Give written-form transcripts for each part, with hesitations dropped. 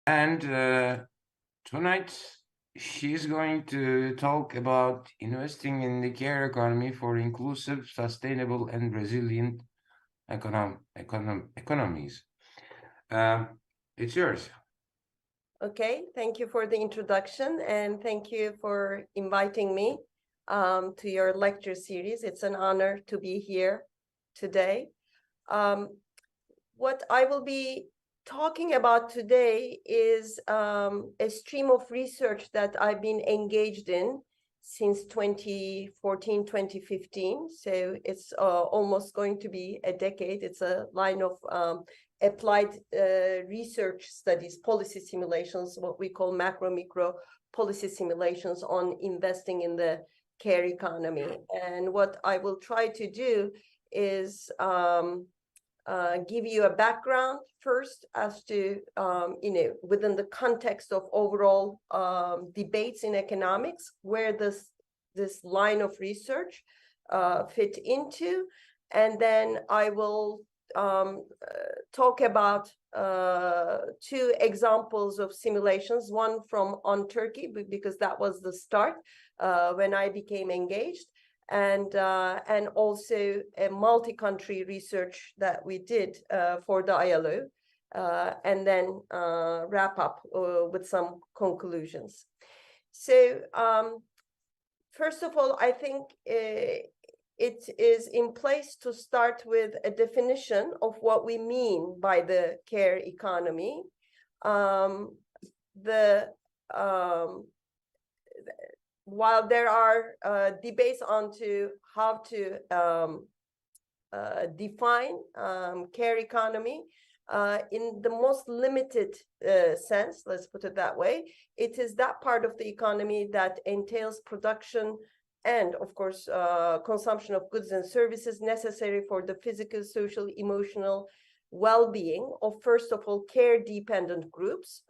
And tonight, she's going to talk about investing in the care economy for inclusive, sustainable, and resilient economies. It's yours. Okay, thank you for the introduction, and thank you for inviting me to your lecture series. It's an honor to be here today. What I will be talking about today is a stream of research that I've been engaged in since 2014, 2015. So it's almost going to be a decade. It's a line of applied research studies, policy simulations, what we call macro, micro policy simulations on investing in the care economy. And what I will try to do is give you a background first as to, within the context of overall debates in economics, where this line of research fit into. And then I will talk about two examples of simulations, one on Turkey, because that was the start when I became engaged, and also a multi-country research that we did for the ILO, and then wrap up with some conclusions. So first of all, I think it is in place to start with a definition of what we mean by the care economy. While there are debates on how to define care economy, in the most limited sense, let's put it that way, it is that part of the economy that entails production and, of course, consumption of goods and services necessary for the physical, social, emotional well-being of, first of all, care-dependent groups,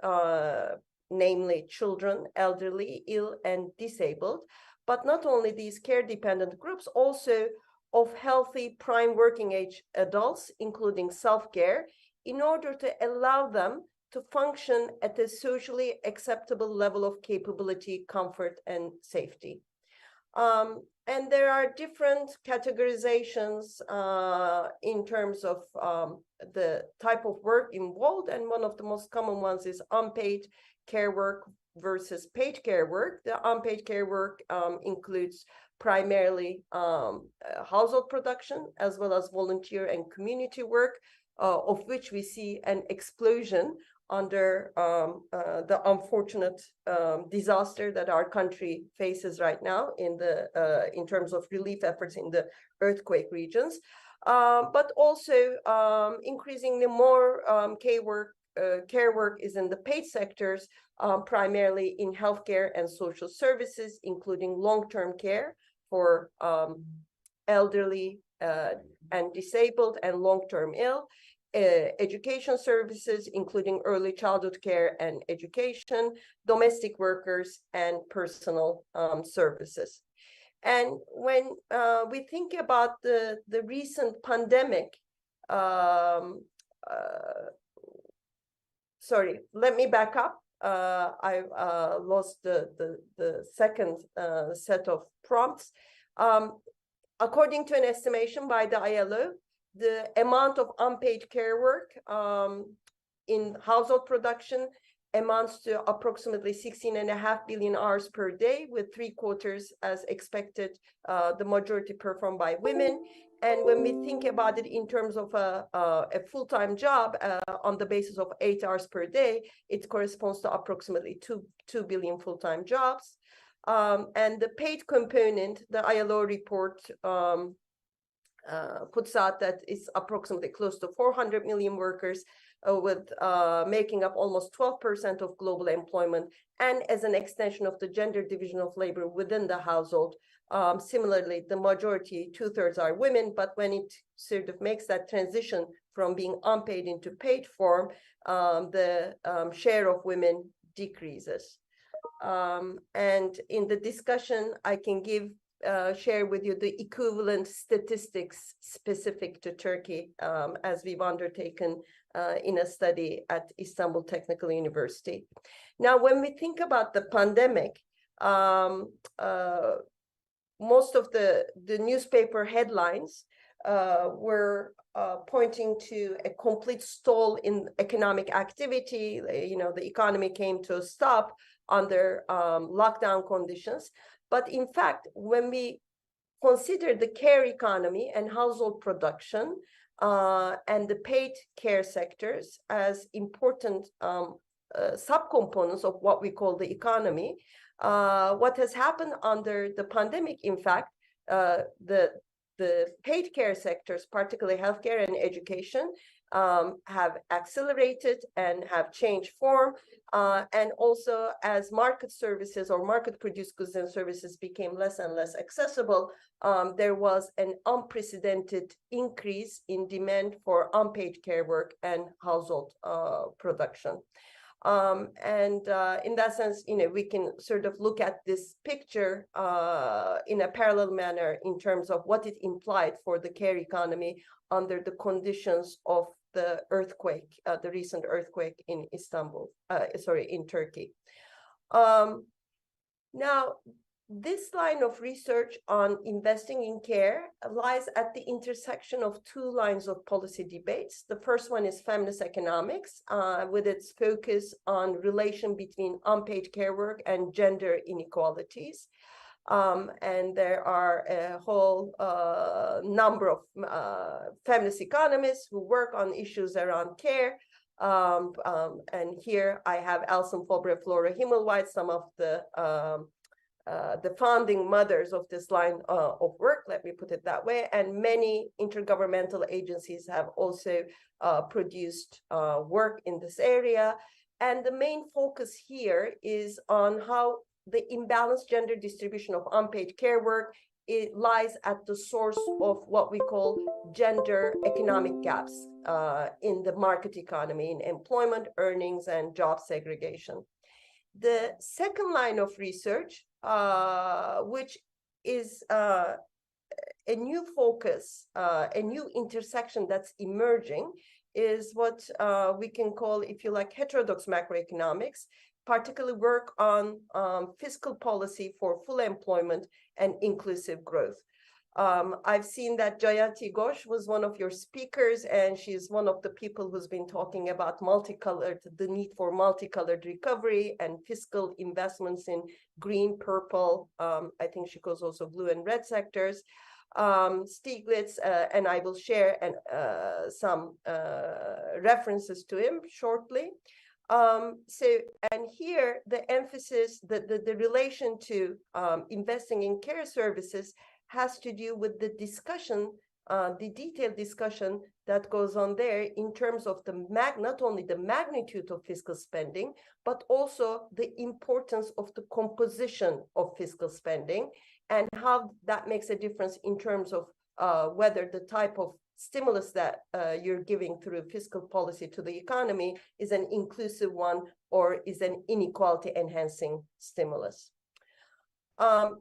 namely children, elderly, ill, and disabled. But not only these care-dependent groups, also of healthy prime working age adults, including self-care, in order to allow them to function at a socially acceptable level of capability, comfort, and safety. And there are different categorizations in terms of the type of work involved, and one of the most common ones is unpaid care work versus paid care work. The unpaid care work includes primarily household production, as well as volunteer and community work, of which we see an explosion under the unfortunate disaster that our country faces right now in terms of relief efforts in the earthquake regions, but also increasingly more care work is in the paid sectors, primarily in healthcare and social services, including long-term care for elderly and disabled and long-term ill, education services, including early childhood care and education, domestic workers, and personal services. And when we think about the recent pandemic, sorry, let me back up. I lost the second set of prompts. According to an estimation by the ILO, the amount of unpaid care work in household production amounts to approximately 16.5 billion hours per day, with 3/4, as expected, the majority performed by women. And when we think about it in terms of a full-time job on the basis of 8 hours per day, it corresponds to approximately 2 billion full-time jobs. And the paid component, the ILO report puts out that it's approximately close to 400 million workers, with making up almost 12% of global employment, and as an extension of the gender division of labor within the household. Similarly, the majority, 2/3, are women, but when it sort of makes that transition from being unpaid into paid form, the share of women decreases. And in the discussion, I can give share with you the equivalent statistics specific to Turkey, as we've undertaken in a study at Istanbul Technical University. Now, when we think about the pandemic, most of the newspaper headlines were pointing to a complete stall in economic activity. You know, the economy came to a stop under lockdown conditions. But in fact, when we consider the care economy and household production and the paid care sectors as important subcomponents of what we call the economy, what has happened under the pandemic, in fact, the paid care sectors, particularly healthcare and education, have accelerated and have changed form. And also, as market services or market-produced goods and services became less and less accessible, there was an unprecedented increase in demand for unpaid care work and household production. In that sense, you know, we can sort of look at this picture in a parallel manner in terms of what it implied for the care economy under the conditions of the earthquake, the recent earthquake in in Turkey. Now, this line of research on investing in care lies at the intersection of two lines of policy debates. The first one is feminist economics, with its focus on relation between unpaid care work and gender inequalities. And there are a whole number of feminist economists who work on issues around care. And here I have Alison Fowler, Flora Himmelwhite, some of the founding mothers of this line of work, let me put it that way, and many intergovernmental agencies have also produced work in this area. And the main focus here is on how the imbalanced gender distribution of unpaid care work, it lies at the source of what we call gender economic gaps in the market economy, in employment, earnings, and job segregation. The second line of research, which is a new focus, a new intersection that's emerging, is what we can call, if you like, heterodox macroeconomics, particularly work on fiscal policy for full employment and inclusive growth. I've seen that Jayati Ghosh was one of your speakers, and she's one of the people who's been talking about the need for multicolored recovery and fiscal investments in green, purple, I think she goes also blue and red sectors. Stiglitz, and I will share some references to him shortly. And here the emphasis, the relation to investing in care services has to do with the discussion, the detailed discussion that goes on there in terms of not only the magnitude of fiscal spending, but also the importance of the composition of fiscal spending and how that makes a difference in terms of whether the type of stimulus that you're giving through fiscal policy to the economy is an inclusive one or is an inequality enhancing stimulus.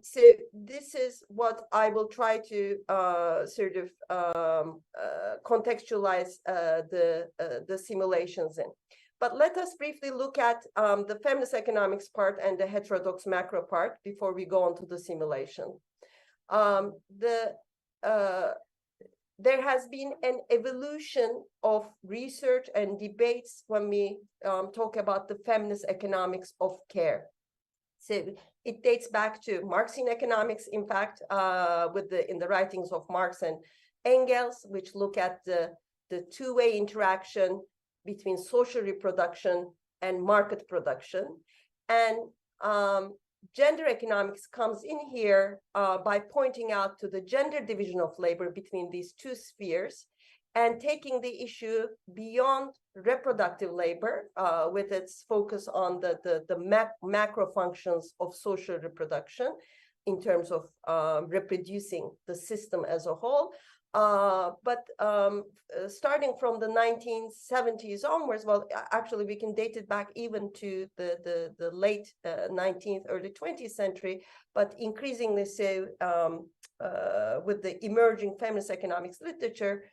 So this is what I will try to sort of contextualize the simulations in. But let us briefly look at the feminist economics part and the heterodox macro part before we go on to the simulation. There has been an evolution of research and debates when we talk about the feminist economics of care. So it dates back to Marxian economics, in fact, in the writings of Marx and Engels, which look at the two-way interaction between social reproduction and market production. And gender economics comes in here by pointing out to the gender division of labor between these two spheres and taking the issue beyond reproductive labor with its focus on the macro functions of social reproduction in terms of reproducing the system as a whole, But starting from the 1970s onwards, well, actually we can date it back even to the late 19th, early 20th century, but increasingly so with the emerging feminist economics literature,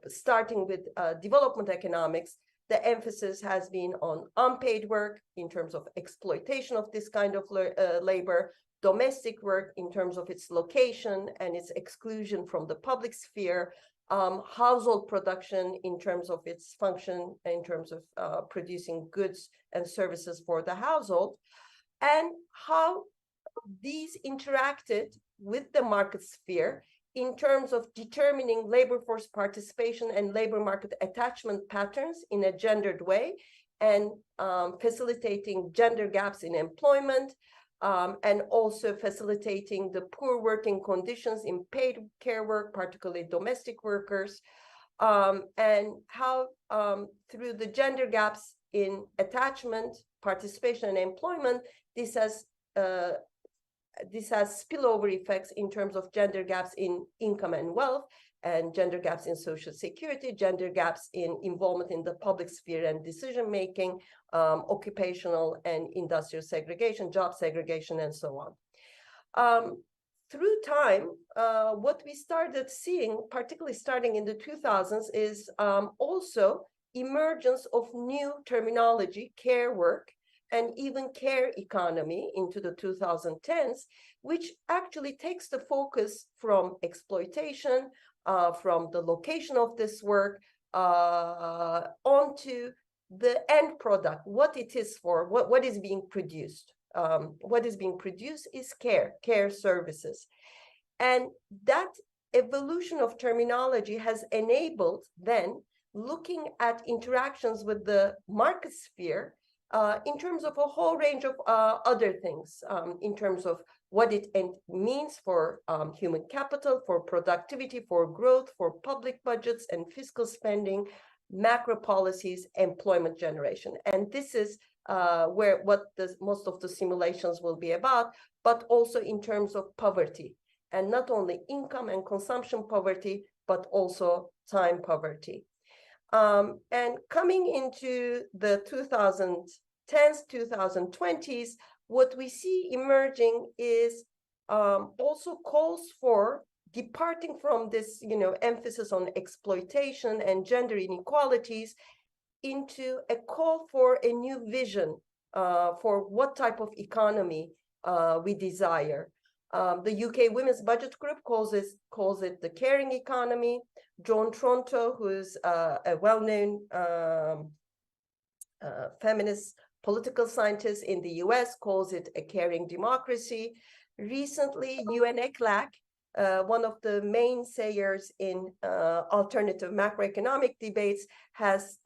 starting with development economics, the emphasis has been on unpaid work in terms of exploitation of this kind of labor, domestic work in terms of its location and its exclusion from the public sphere, household production in terms of its function, in terms of producing goods and services for the household, and how these interacted with the market sphere in terms of determining labor force participation and labor market attachment patterns in a gendered way, and facilitating gender gaps in employment, and also facilitating the poor working conditions in paid care work, particularly domestic workers, and how through the gender gaps in attachment, participation, and employment, this has spillover effects in terms of gender gaps in income and wealth, and gender gaps in social security, gender gaps in involvement in the public sphere and decision-making, occupational and industrial segregation, job segregation, and so on. Through time, what we started seeing, particularly starting in the 2000s, is also emergence of new terminology, care work, and even care economy into the 2010s, which actually takes the focus from exploitation, from the location of this work, onto the end product, what it is for, what is being produced. What is being produced is care services. And that evolution of terminology has enabled then looking at interactions with the market sphere in terms of a whole range of other things, in terms of what it means for human capital, for productivity, for growth, for public budgets and fiscal spending, macro policies, employment generation. And this is what most of the simulations will be about, but also in terms of poverty, and not only income and consumption poverty, but also time poverty. And coming into the 2010s, 2020s, what we see emerging is also calls for departing from this, emphasis on exploitation and gender inequalities into a call for a new vision for what type of economy we desire. The UK Women's Budget Group calls it the caring economy. John Tronto, who's a well-known feminist political scientist in the US, calls it a caring democracy. Recently, UNECLAC, one of the main sayers in alternative macroeconomic debates, has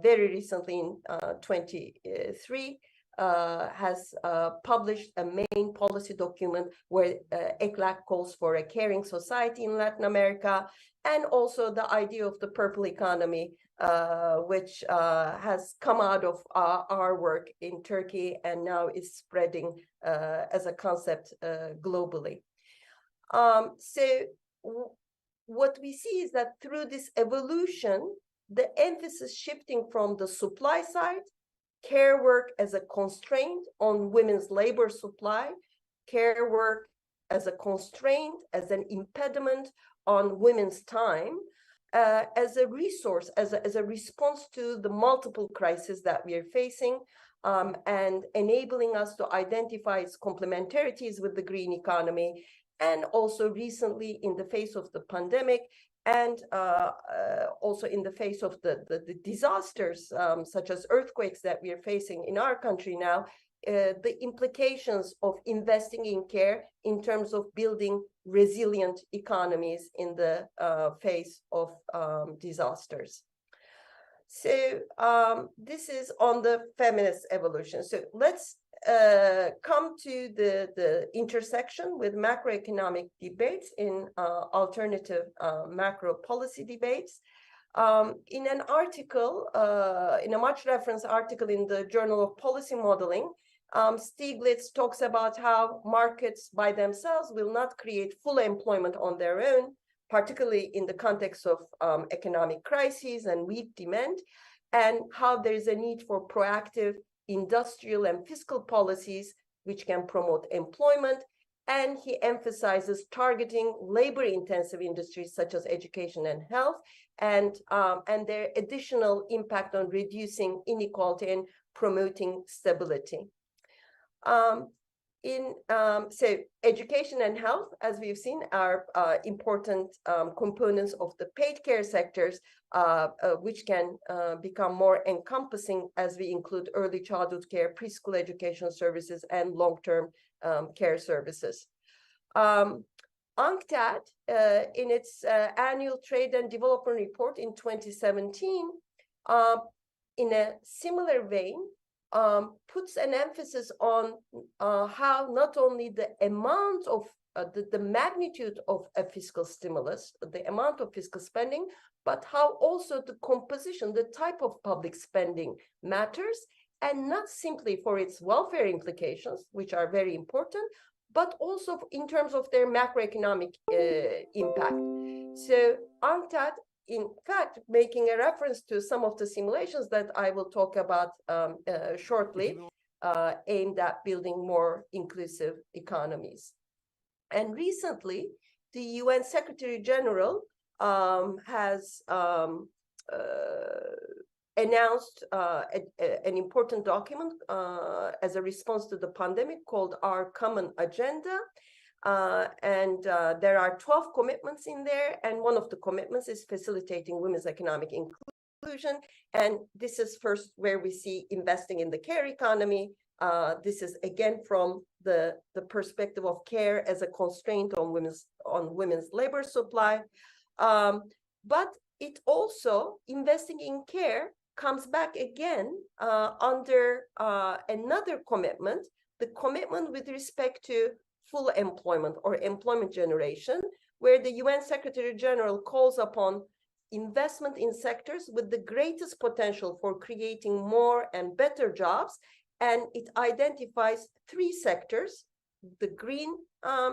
very recently in 23 has published a main policy document where ECLAC calls for a caring society in Latin America, and also the idea of the purple economy, which has come out of our work in Turkey and now is spreading as a concept globally. So what we see is that through this evolution, the emphasis shifting from the supply side, care work as a constraint on women's labor supply, care work as a constraint, as an impediment on women's time, as a resource, as a response to the multiple crises that we are facing, and enabling us to identify its complementarities with the green economy, and also recently in the face of the pandemic, and also in the face of the disasters, such as earthquakes that we are facing in our country now, the implications of investing in care in terms of building resilient economies in the face of disasters. So this is on the feminist evolution. So let's come to the intersection with macroeconomic debates in alternative macro policy debates. In an article, in a much referenced article in the Journal of Policy Modeling, Stiglitz talks about how markets by themselves will not create full employment on their own, particularly in the context of economic crises and weak demand, and how there is a need for proactive industrial and fiscal policies which can promote employment. And he emphasizes targeting labor-intensive industries such as education and health, and their additional impact on reducing inequality and promoting stability. So education and health, as we've seen, are important components of the paid care sectors, which can become more encompassing as we include early childhood care, preschool education services, and long-term care services. UNCTAD, in its annual Trade and Development Report in 2017, in a similar vein, puts an emphasis on how not only the amount of the magnitude of a fiscal stimulus, the amount of fiscal spending, but how also the composition, the type of public spending matters, and not simply for its welfare implications, which are very important, but also in terms of their macroeconomic impact. So UNCTAD, in fact, making a reference to some of the simulations that I will talk about shortly, aimed at building more inclusive economies. And recently, the UN Secretary General has announced an important document as a response to the pandemic called Our Common Agenda. And there are 12 commitments in there, and one of the commitments is facilitating women's economic inclusion. And this is first where we see investing in the care economy. This is again from the perspective of care as a constraint on women's labor supply. But it also, investing in care comes back again under another commitment, the commitment with respect to full employment or employment generation, where the UN Secretary General calls upon investment in sectors with the greatest potential for creating more and better jobs. And it identifies 3 sectors: the green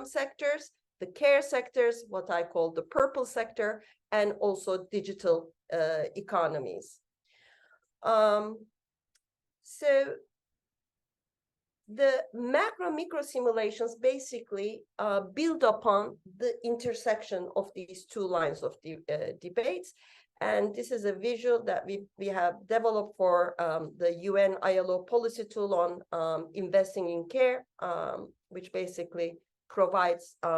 sectors, the care sectors, what I call the purple sector, and also digital economies. So the macro-micro simulations basically build upon the intersection of these 2 lines of the debates. And this is a visual that we have developed for the UN ILO policy tool on investing in care, which basically provides a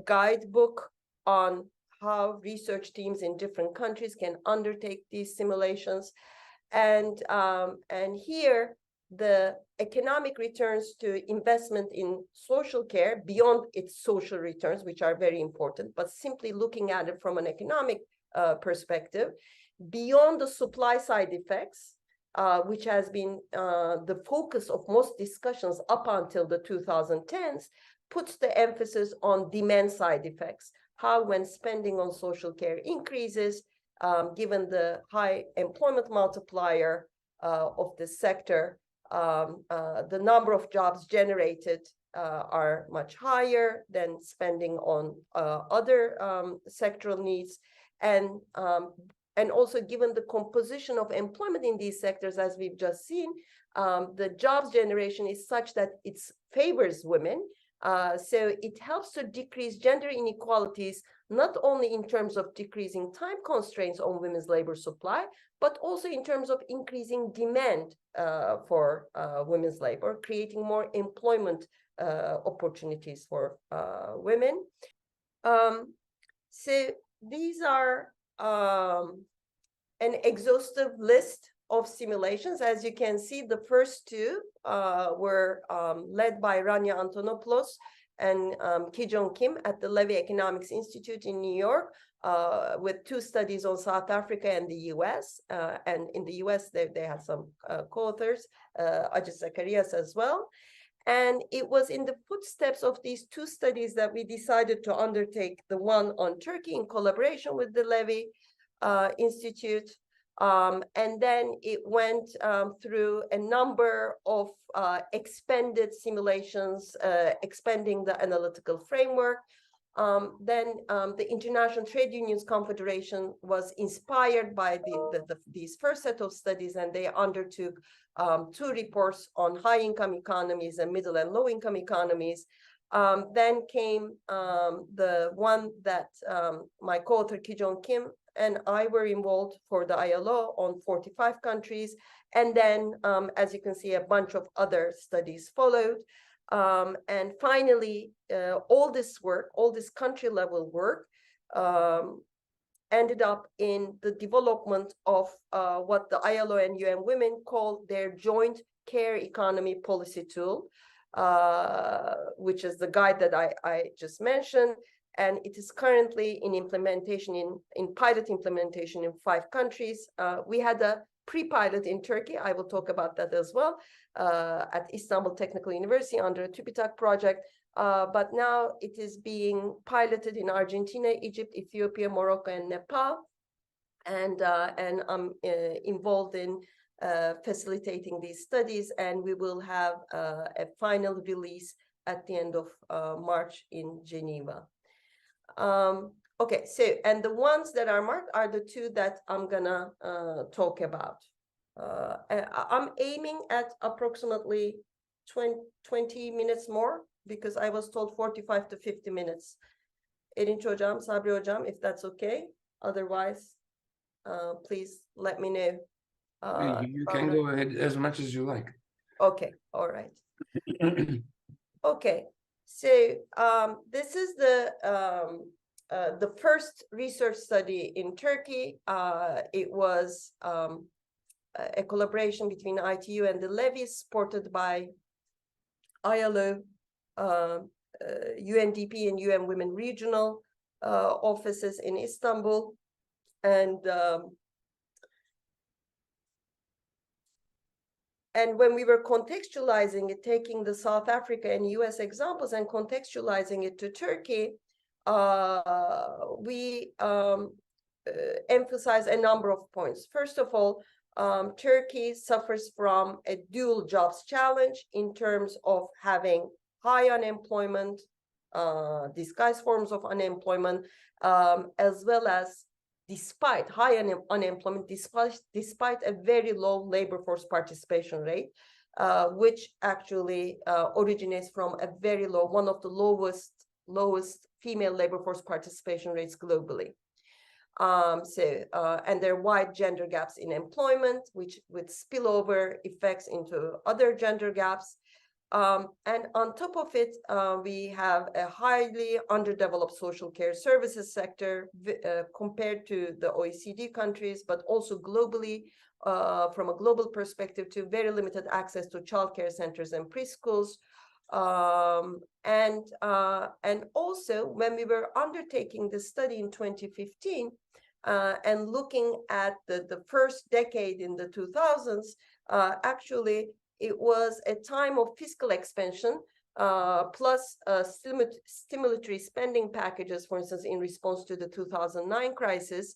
guidebook on how research teams in different countries can undertake these simulations. And here, the economic returns to investment in social care beyond its social returns, which are very important, but simply looking at it from an economic perspective, beyond the supply side effects, which has been the focus of most discussions up until the 2010s, puts the emphasis on demand side effects. How, when spending on social care increases, given the high employment multiplier of this sector, the number of jobs generated are much higher than spending on other sectoral needs. And also given the composition of employment in these sectors, as we've just seen, the jobs generation is such that it favors women. So it helps to decrease gender inequalities, not only in terms of decreasing time constraints on women's labor supply, but also in terms of increasing demand for women's labor, creating more employment opportunities for women. So these are an exhaustive list of simulations. As you can see, the first 2 were led by Rania Antonopoulos and Ki-Jong Kim at the Levy Economics Institute in New York, with 2 studies on South Africa and the US. And in the US, they had some co-authors, Ajit Zacharias as well. And it was in the footsteps of these 2 studies that we decided to undertake the one on Turkey in collaboration with the Levy Institute. And then it went through a number of expanded simulations, expanding the analytical framework. Then the International Trade Unions Confederation was inspired by these first set of studies, and they undertook 2 reports on high-income economies and middle and low-income economies. Then came the one that my co-author Ki-Jong Kim and I were involved for the ILO on 45 countries. And then, as you can see, a bunch of other studies followed. And finally, all this work, all this country-level work, ended up in the development of what the ILO and UN Women call their joint care economy policy tool, which is the guide that I just mentioned. And it is currently in implementation, in pilot implementation in 5 countries. We had a pre-pilot in Turkey. I will talk about that as well, at Istanbul Technical University under a TÜBİTAK project. But now it is being piloted in Argentina, Egypt, Ethiopia, Morocco, and Nepal. And I'm involved in facilitating these studies, and we will have a final release at the end of March in Geneva. Okay, so, and the ones that are marked are the 2 that I'm gonna talk about. I'm aiming at approximately 20 minutes more, because I was told 45 to 50 minutes. Erinç Hocam, Sabri Hocam, if that's okay. Otherwise, please let me know. You can go ahead as much as you like. Okay, all right. Okay, so this is the first research study in Turkey. It was a collaboration between ITU and the Levy, supported by ILO, UNDP and UN Women regional offices in Istanbul. And when we were contextualizing it, taking the South Africa and US examples and contextualizing it to Turkey, we emphasize a number of points. First of all, Turkey suffers from a dual jobs challenge in terms of having high unemployment, disguised forms of unemployment, as well as despite high unemployment, despite a very low labor force participation rate, which actually originates from a very low, one of the lowest female labor force participation rates globally. And there are wide gender gaps in employment, which with spillover effects into other gender gaps. And on top of it, we have a highly underdeveloped social care services sector compared to the OECD countries, but also globally, from a global perspective, to very limited access to childcare centers and preschools. And also, when we were undertaking this study in 2015, and looking at the first decade in the 2000s, actually, it was a time of fiscal expansion, plus stimulatory spending packages, for instance, in response to the 2009 crisis,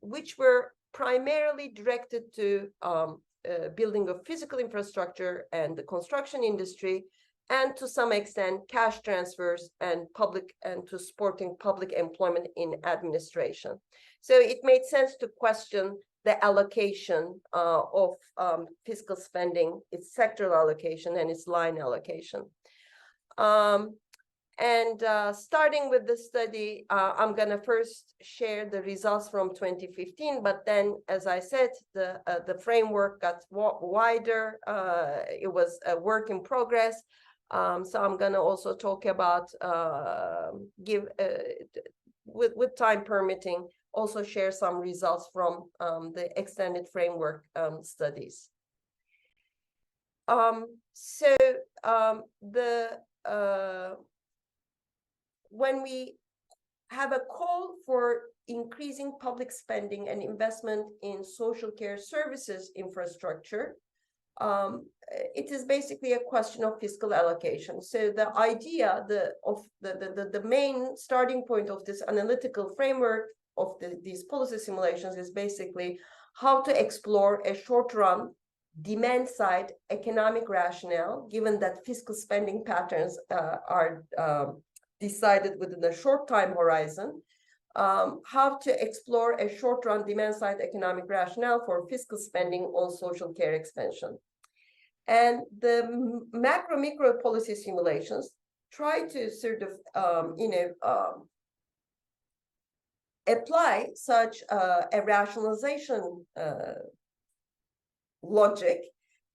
which were primarily directed to building of physical infrastructure and the construction industry, and to some extent cash transfers and to supporting public employment in administration. So it made sense to question the allocation of fiscal spending, its sectoral allocation and its line allocation. Starting with the study, I'm going to first share the results from 2015, but then, as I said, the framework got wider. It was a work in progress. So I'm going to also talk about, with time permitting, also share some results from the extended framework studies. When we have a call for increasing public spending and investment in social care services infrastructure, it is basically a question of fiscal allocation. So the idea the main starting point of this analytical framework of these policy simulations is basically how to explore a short-run demand-side economic rationale, given that fiscal spending patterns are decided within a short time horizon, how to explore a short-run demand-side economic rationale for fiscal spending on social care expansion. And the macro-micro policy simulations try to sort of, apply such a rationalization logic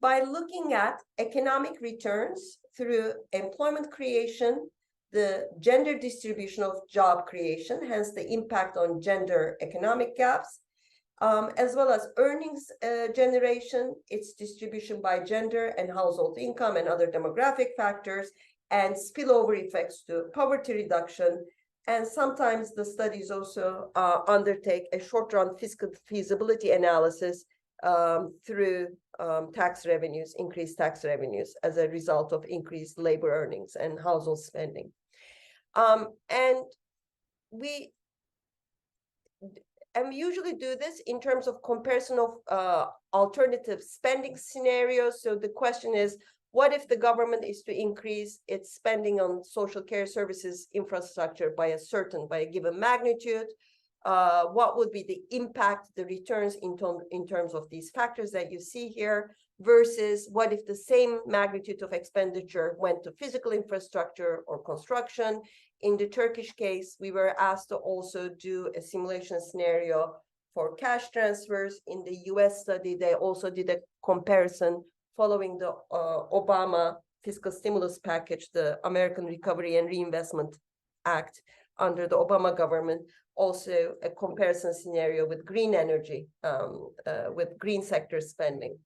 by looking at economic returns through employment creation, the gender distribution of job creation, hence the impact on gender economic gaps, as well as earnings generation, its distribution by gender and household income and other demographic factors, and spillover effects to poverty reduction. And sometimes the studies also undertake a short-run fiscal feasibility analysis through tax revenues, increased tax revenues as a result of increased labor earnings and household spending. And we usually do this in terms of comparison of alternative spending scenarios. So the question is, what if the government is to increase its spending on social care services infrastructure by a given magnitude? What would be the impact, the returns in terms of these factors that you see here, versus what if the same magnitude of expenditure went to physical infrastructure or construction? In the Turkish case, we were asked to also do a simulation scenario for cash transfers. In the US study, they also did a comparison following the Obama fiscal stimulus package, the American Recovery and Reinvestment Act under the Obama government, also a comparison scenario with green energy, with green sector spending.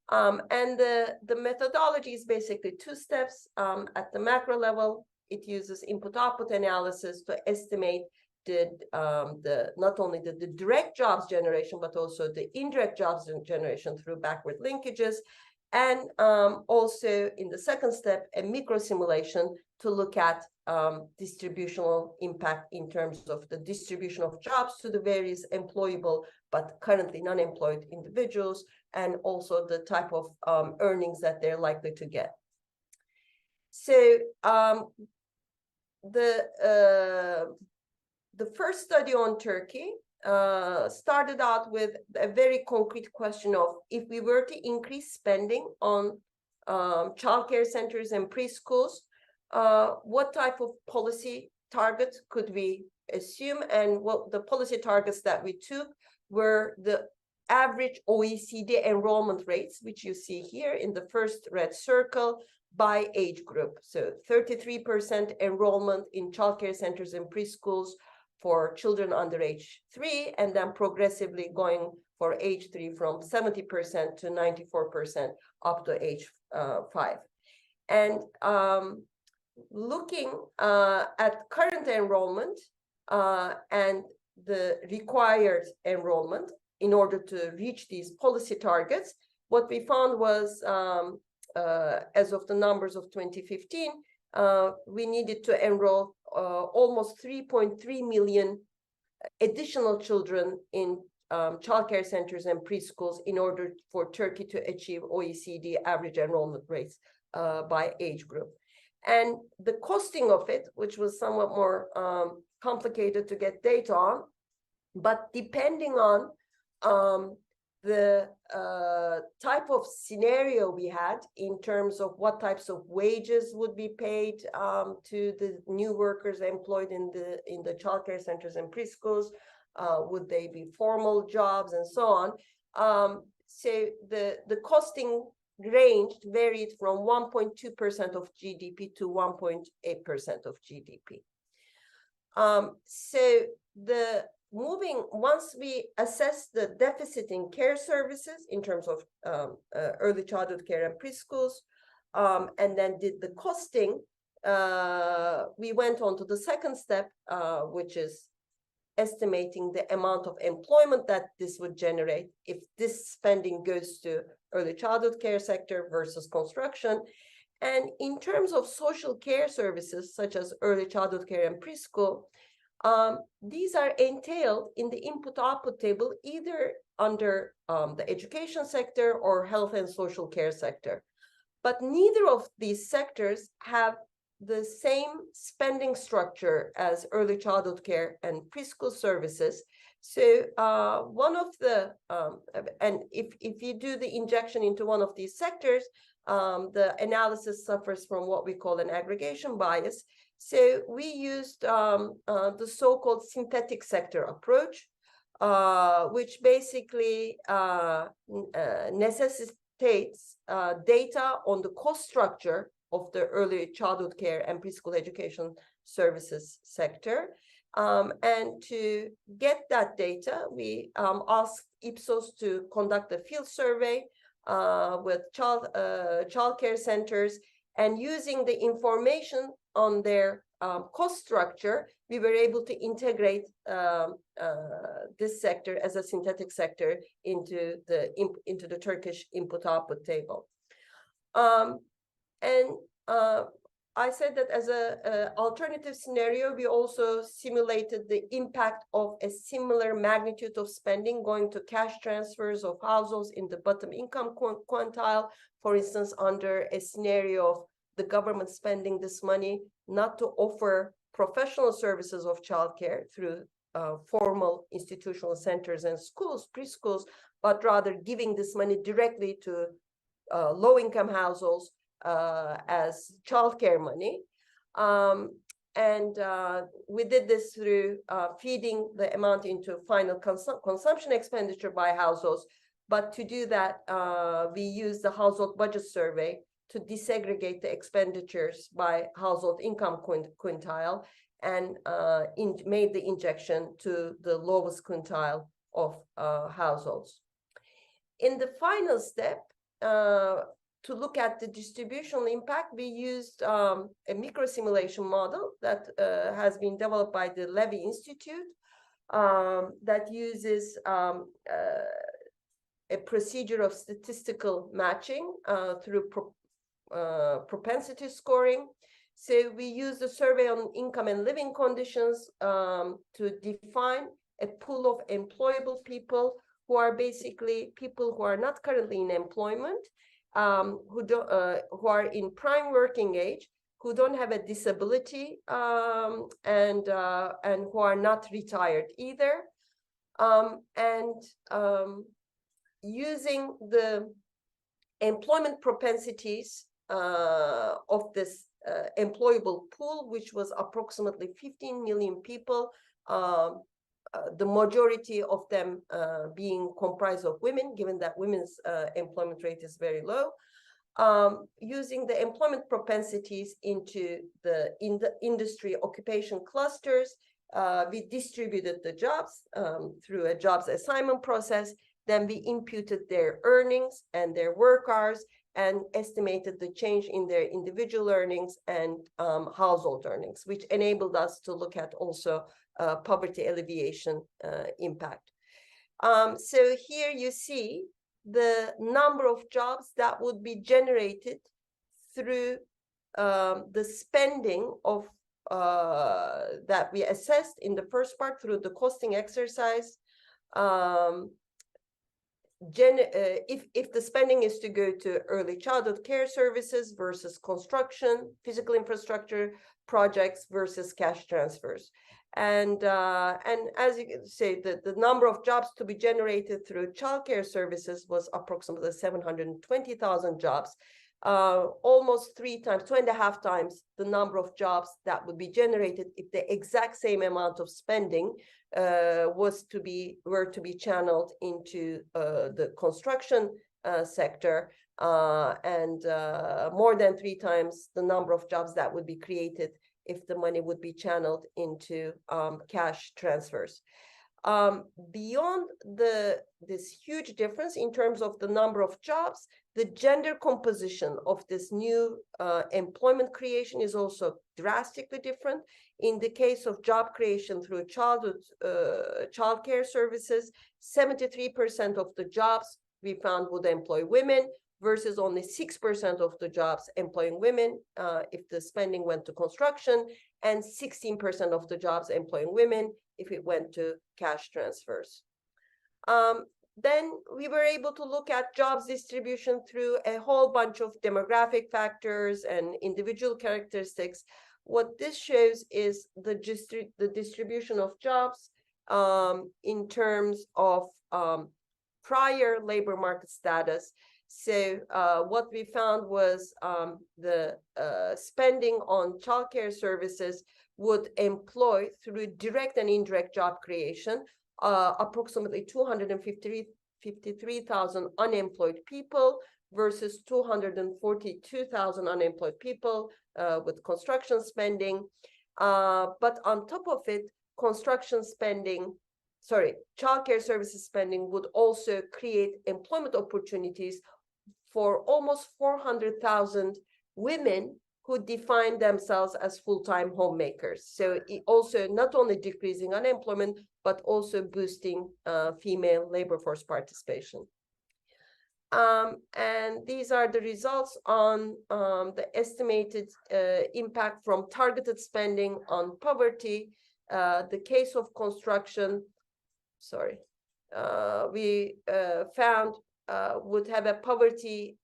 And the methodology is basically two steps. At the macro level, it uses input-output analysis to estimate not only the direct jobs generation, but also the indirect jobs generation through backward linkages. And also in the second step, a micro simulation to look at distributional impact in terms of the distribution of jobs to the various employable but currently non-employed individuals, and also the type of earnings that they're likely to get. So the first study on Turkey started out with a very concrete question of, if we were to increase spending on childcare centers and preschools, what type of policy targets could we assume? And what the policy targets that we took were the average OECD enrollment rates, which you see here in the first red circle, by age group. So 33% enrollment in childcare centers and preschools for children under age 3, and then progressively going for age 3 from 70% to 94% up to age 5. And looking at current enrollment and the required enrollment in order to reach these policy targets, what we found was, as of the numbers of 2015, we needed to enroll almost 3.3 million additional children in childcare centers and preschools in order for Turkey to achieve OECD average enrollment rates by age group. And the costing of it, which was somewhat more complicated to get data on, but depending on the type of scenario we had in terms of what types of wages would be paid to the new workers employed in the childcare centers and preschools, would they be formal jobs and so on. So the costing varied from 1.2% of GDP to 1.8% of GDP. So once we assess the deficit in care services in terms of early childhood care and preschools, and then did the costing, we went on to the second step, which is estimating the amount of employment that this would generate if this spending goes to early childhood care sector versus construction. And in terms of social care services, such as early childhood care and preschool, These are entailed in the input-output table either under the education sector or health and social care sector. But neither of these sectors have the same spending structure as early childhood care and preschool services. So one of the, and if you do the injection into one of these sectors, the analysis suffers from what we call an aggregation bias. So we used the so-called synthetic sector approach, which basically necessitates data on the cost structure of the early childhood care and preschool education services sector. And to get that data, we asked Ipsos to conduct a field survey with child care centers, and using the information on their cost structure, we were able to integrate this sector as a synthetic sector into the Turkish input-output table. I said that as an alternative scenario, we also simulated the impact of a similar magnitude of spending going to cash transfers of households in the bottom income quintile, for instance, under a scenario of the government spending this money not to offer professional services of childcare through formal institutional centers and schools, preschools, but rather giving this money directly to low-income households as childcare money. We did this through feeding the amount into final consumption expenditure by households. But to do that, we used the household budget survey to disaggregate the expenditures by household income quintile and made the injection to the lowest quintile of households. In the final step, to look at the distributional impact, we used a micro-simulation model that has been developed by the Levy Institute that uses a procedure of statistical matching through propensity scoring. So we use the survey on income and living conditions to define a pool of employable people who are basically people who are not currently in employment, who are in prime working age, who don't have a disability, and who are not retired either. Using the employment propensities of this employable pool, which was approximately 15 million people, the majority of them being comprised of women, given that women's employment rate is very low. Using the employment propensities into the industry occupation clusters, we distributed the jobs through a jobs assignment process. Then we imputed their earnings and their work hours and estimated the change in their individual earnings and household earnings, which enabled us to look at also poverty alleviation impact. So here you see the number of jobs that would be generated through the spending of that we assessed in the first part through the costing exercise. If the spending is to go to early childhood care services versus construction, physical infrastructure projects versus cash transfers. And as you can see, the number of jobs to be generated through childcare services was approximately 720,000 jobs, almost 2.5 times the number of jobs that would be generated if the exact same amount of spending were to be channeled into the construction sector, and more than 3 times the number of jobs that would be created if the money would be channeled into cash transfers. Beyond this huge difference in terms of the number of jobs, the gender composition of this new employment creation is also drastically different. In the case of job creation through childcare services, 73% of the jobs we found would employ women, versus only 6% of the jobs employing women if the spending went to construction, and 16% of the jobs employing women if it went to cash transfers. Then we were able to look at jobs distribution through a whole bunch of demographic factors and individual characteristics. What this shows is the distribution of jobs in terms of prior labor market status. So what we found was the spending on childcare services would employ, through direct and indirect job creation, approximately 253,000 unemployed people versus 242,000 unemployed people with construction spending. But on top of it, childcare services spending would also create employment opportunities for almost 400,000 women who define themselves as full-time homemakers. So it also not only decreasing unemployment, but also boosting female labor force participation. And these are the results on the estimated impact from targeted spending on poverty. The case of construction, we found would have a poverty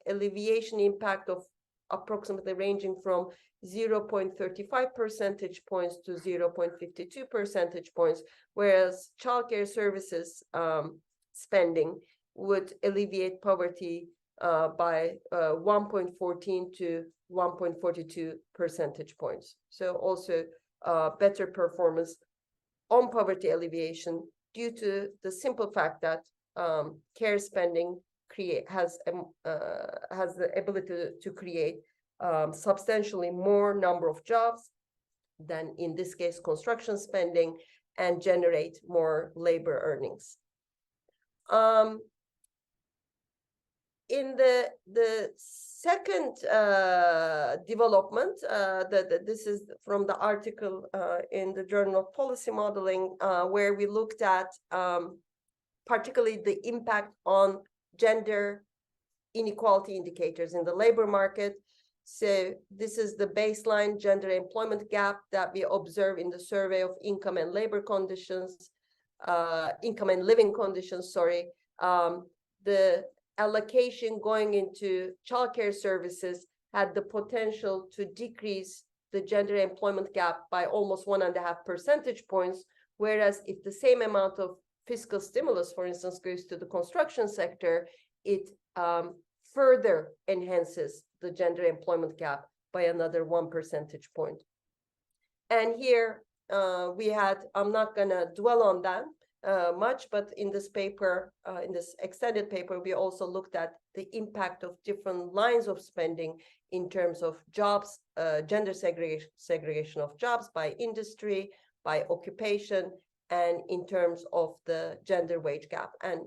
alleviation impact of approximately ranging from 0.35 percentage points to 0.52 percentage points, whereas childcare services spending would alleviate poverty by 1.14 to 1.42 percentage points. So also better performance on poverty alleviation due to the simple fact that care spending has the ability to create substantially more number of jobs than, in this case, construction spending, and generate more labor earnings. In the second development, this is from the article in the Journal of Policy Modeling, where we looked at particularly the impact on gender inequality indicators in the labor market. So this is the baseline gender employment gap that we observe in the survey of income and labor conditions, income and living conditions, the allocation going into childcare services had the potential to decrease the gender employment gap by almost 1.5 percentage points, whereas if the same amount of fiscal stimulus, for instance, goes to the construction sector, it further enhances the gender employment gap by another 1 percentage point. And here we had, I'm not gonna dwell on that much, but in this paper, in this extended paper, we also looked at the impact of different lines of spending in terms of jobs, gender segregation of jobs by industry, by occupation, and in terms of the gender wage gap. And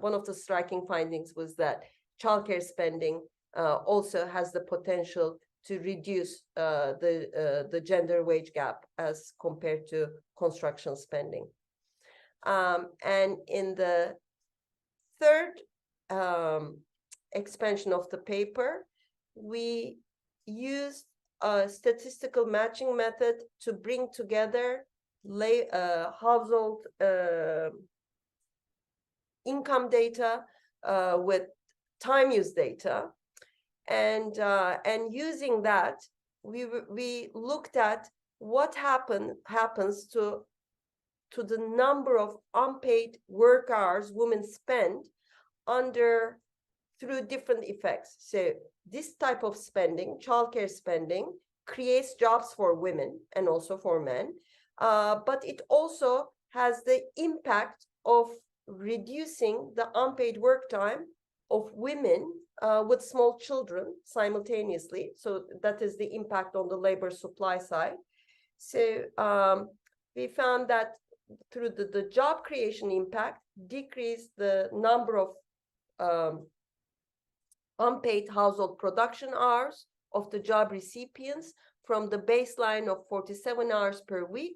one of the striking findings was that childcare spending also has the potential to reduce the gender wage gap as compared to construction spending. And in the third expansion of the paper, we used a statistical matching method to bring together household income data with time use data, and using that, we looked at what happens to the number of unpaid work hours women spend through different effects. So this type of spending, childcare spending, creates jobs for women and also for men, but it also has the impact of reducing the unpaid work time of women with small children simultaneously. So that is the impact on the labor supply side. So we found that through the job creation impact, decreased the number of unpaid household production hours of the job recipients from the baseline of 47 hours per week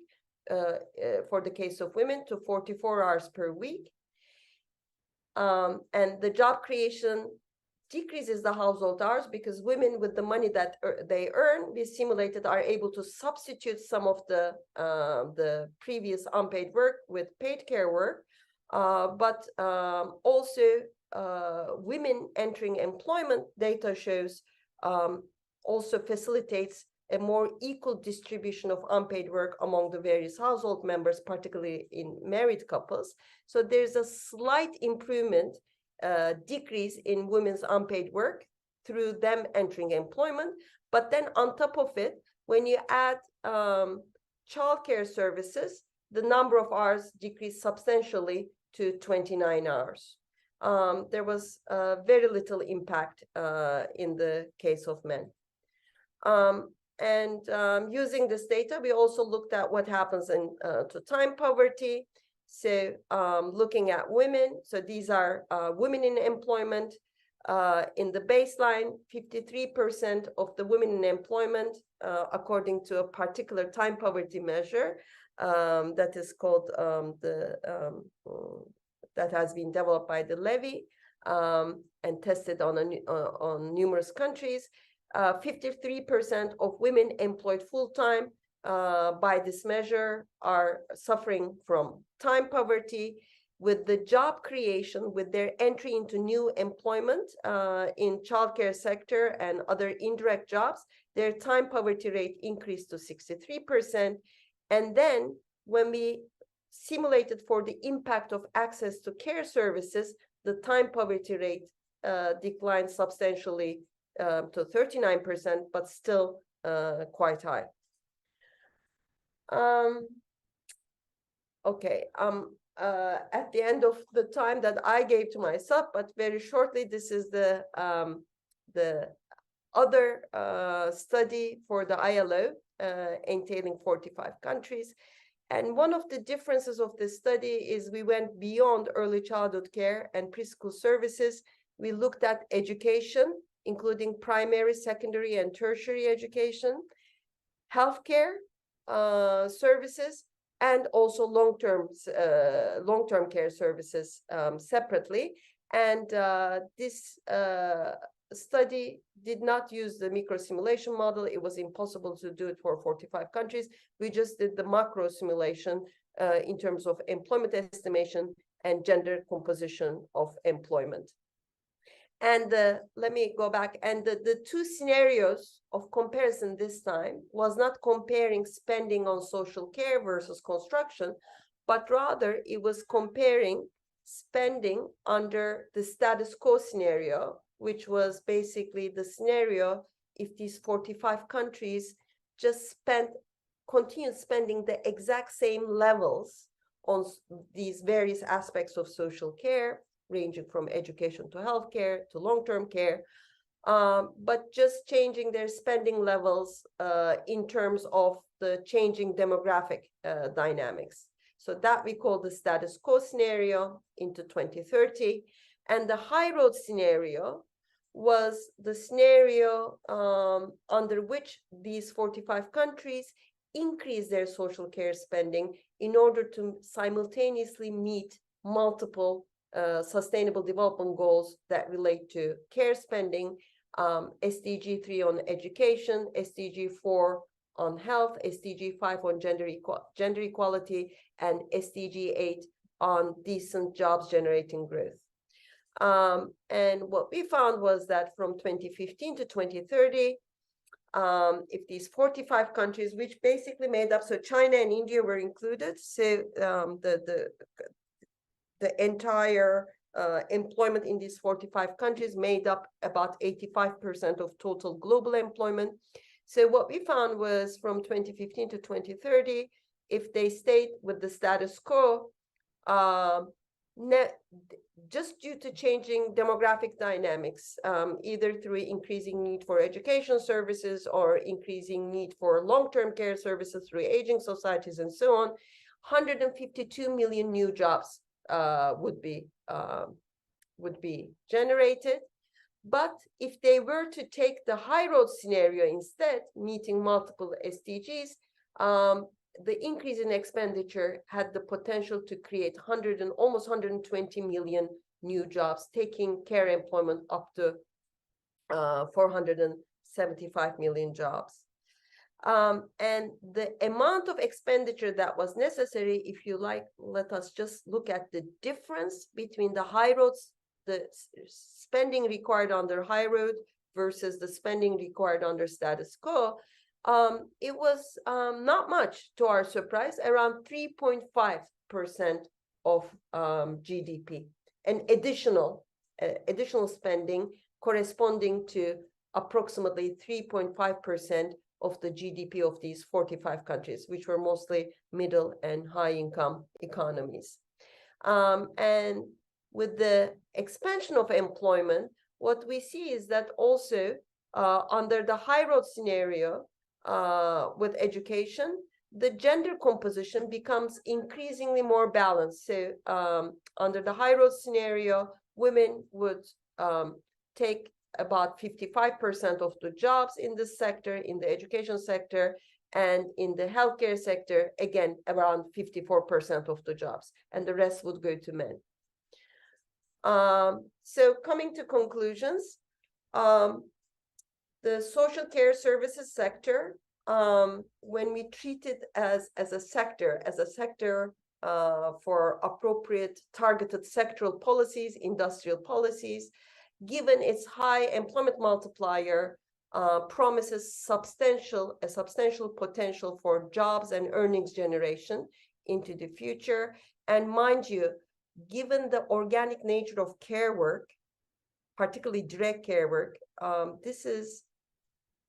for the case of women to 44 hours per week. And the job creation decreases the household hours because women with the money that they earn, we simulated, are able to substitute some of the previous unpaid work with paid care work. But also women entering employment, data shows, also facilitates a more equal distribution of unpaid work among the various household members, particularly in married couples. So there's a slight improvement, decrease in women's unpaid work through them entering employment. But then on top of it, when you add childcare services, the number of hours decreased substantially to 29 hours. There was very little impact in the case of men. Using this data, we also looked at what happens to time poverty. So looking at women, so these are women in employment. In the baseline, 53% of the women in employment, according to a particular time poverty measure that is called that has been developed by the Levy and tested on numerous countries. 53% of women employed full-time by this measure are suffering from time poverty. With the job creation, with their entry into new employment in childcare sector and other indirect jobs, their time poverty rate increased to 63%. And then when we simulated for the impact of access to care services, the time poverty rate declined substantially to 39%, but still quite high. Okay, at the end of the time that I gave to myself, but very shortly, this is the other study for the ILO entailing 45 countries. And one of the differences of this study is we went beyond early childhood care and preschool services. We looked at education, including primary, secondary, and tertiary education, healthcare services, and also long-term care services separately. And this study did not use the micro simulation model. It was impossible to do it for 45 countries. We just did the macro simulation in terms of employment estimation and gender composition of employment. And let me go back. And the two scenarios of comparison this time was not comparing spending on social care versus construction, but rather it was comparing spending under the status quo scenario, which was basically the scenario if these 45 countries just continued spending the exact same levels on these various aspects of social care, ranging from education to healthcare to long-term care, but just changing their spending levels in terms of the changing demographic dynamics. So that we call the status quo scenario into 2030. And the high road scenario was the scenario under which these 45 countries increase their social care spending in order to simultaneously meet multiple sustainable development goals that relate to care spending, SDG 3 on education, SDG 4 on health, SDG 5 on gender equality, and SDG 8 on decent jobs generating growth. And what we found was that from 2015 to 2030, if these 45 countries, which basically made up, so China and India were included, so the entire employment in these 45 countries made up about 85% of total global employment. So what we found was from 2015 to 2030, if they stayed with the status quo, just due to changing demographic dynamics, either through increasing need for education services or increasing need for long-term care services through aging societies and so on, 152 million new jobs would be generated. But if they were to take the high road scenario instead, meeting multiple SDGs, the increase in expenditure had the potential to create almost 120 million new jobs, taking care employment up to 475 million jobs. And the amount of expenditure that was necessary, if you like, let us just look at the difference between the high roads, the spending required under high road versus the spending required under status quo. It was not much, to our surprise, around 3.5% of GDP, and additional spending corresponding to approximately 3.5% of the GDP of these 45 countries, which were mostly middle and high income economies. And with the expansion of employment, what we see is that also under the high road scenario with education, the gender composition becomes increasingly more balanced. So under the high road scenario, women would take about 55% of the jobs in this sector, in the education sector, and in the healthcare sector, again, around 54% of the jobs, and the rest would go to men. So coming to conclusions, the social care services sector, when we treat it as a sector for appropriate targeted sectoral policies, industrial policies, given its high employment multiplier, promises a substantial potential for jobs and earnings generation into the future. And mind you, given the organic nature of care work, particularly direct care work, this is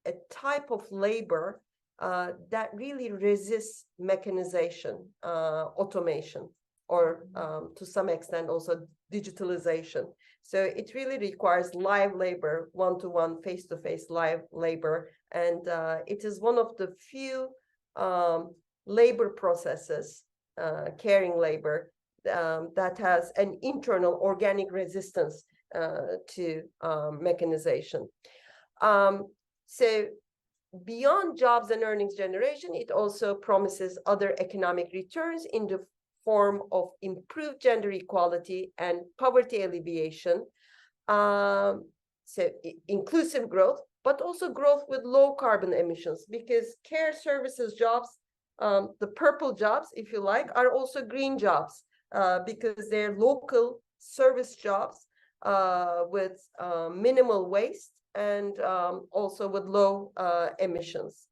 a type of labor that really resists mechanization, automation, or to some extent also digitalization. So it really requires live labor, one-to-one, face-to-face live labor. And it is one of the few labor processes, caring labor, that has an internal organic resistance to mechanization. So beyond jobs and earnings generation, it also promises other economic returns in the form of improved gender equality and poverty alleviation, so inclusive growth, but also growth with low carbon emissions, because care services jobs, the purple jobs, if you like, are also green jobs, because they're local service jobs with minimal waste and also with low emissions.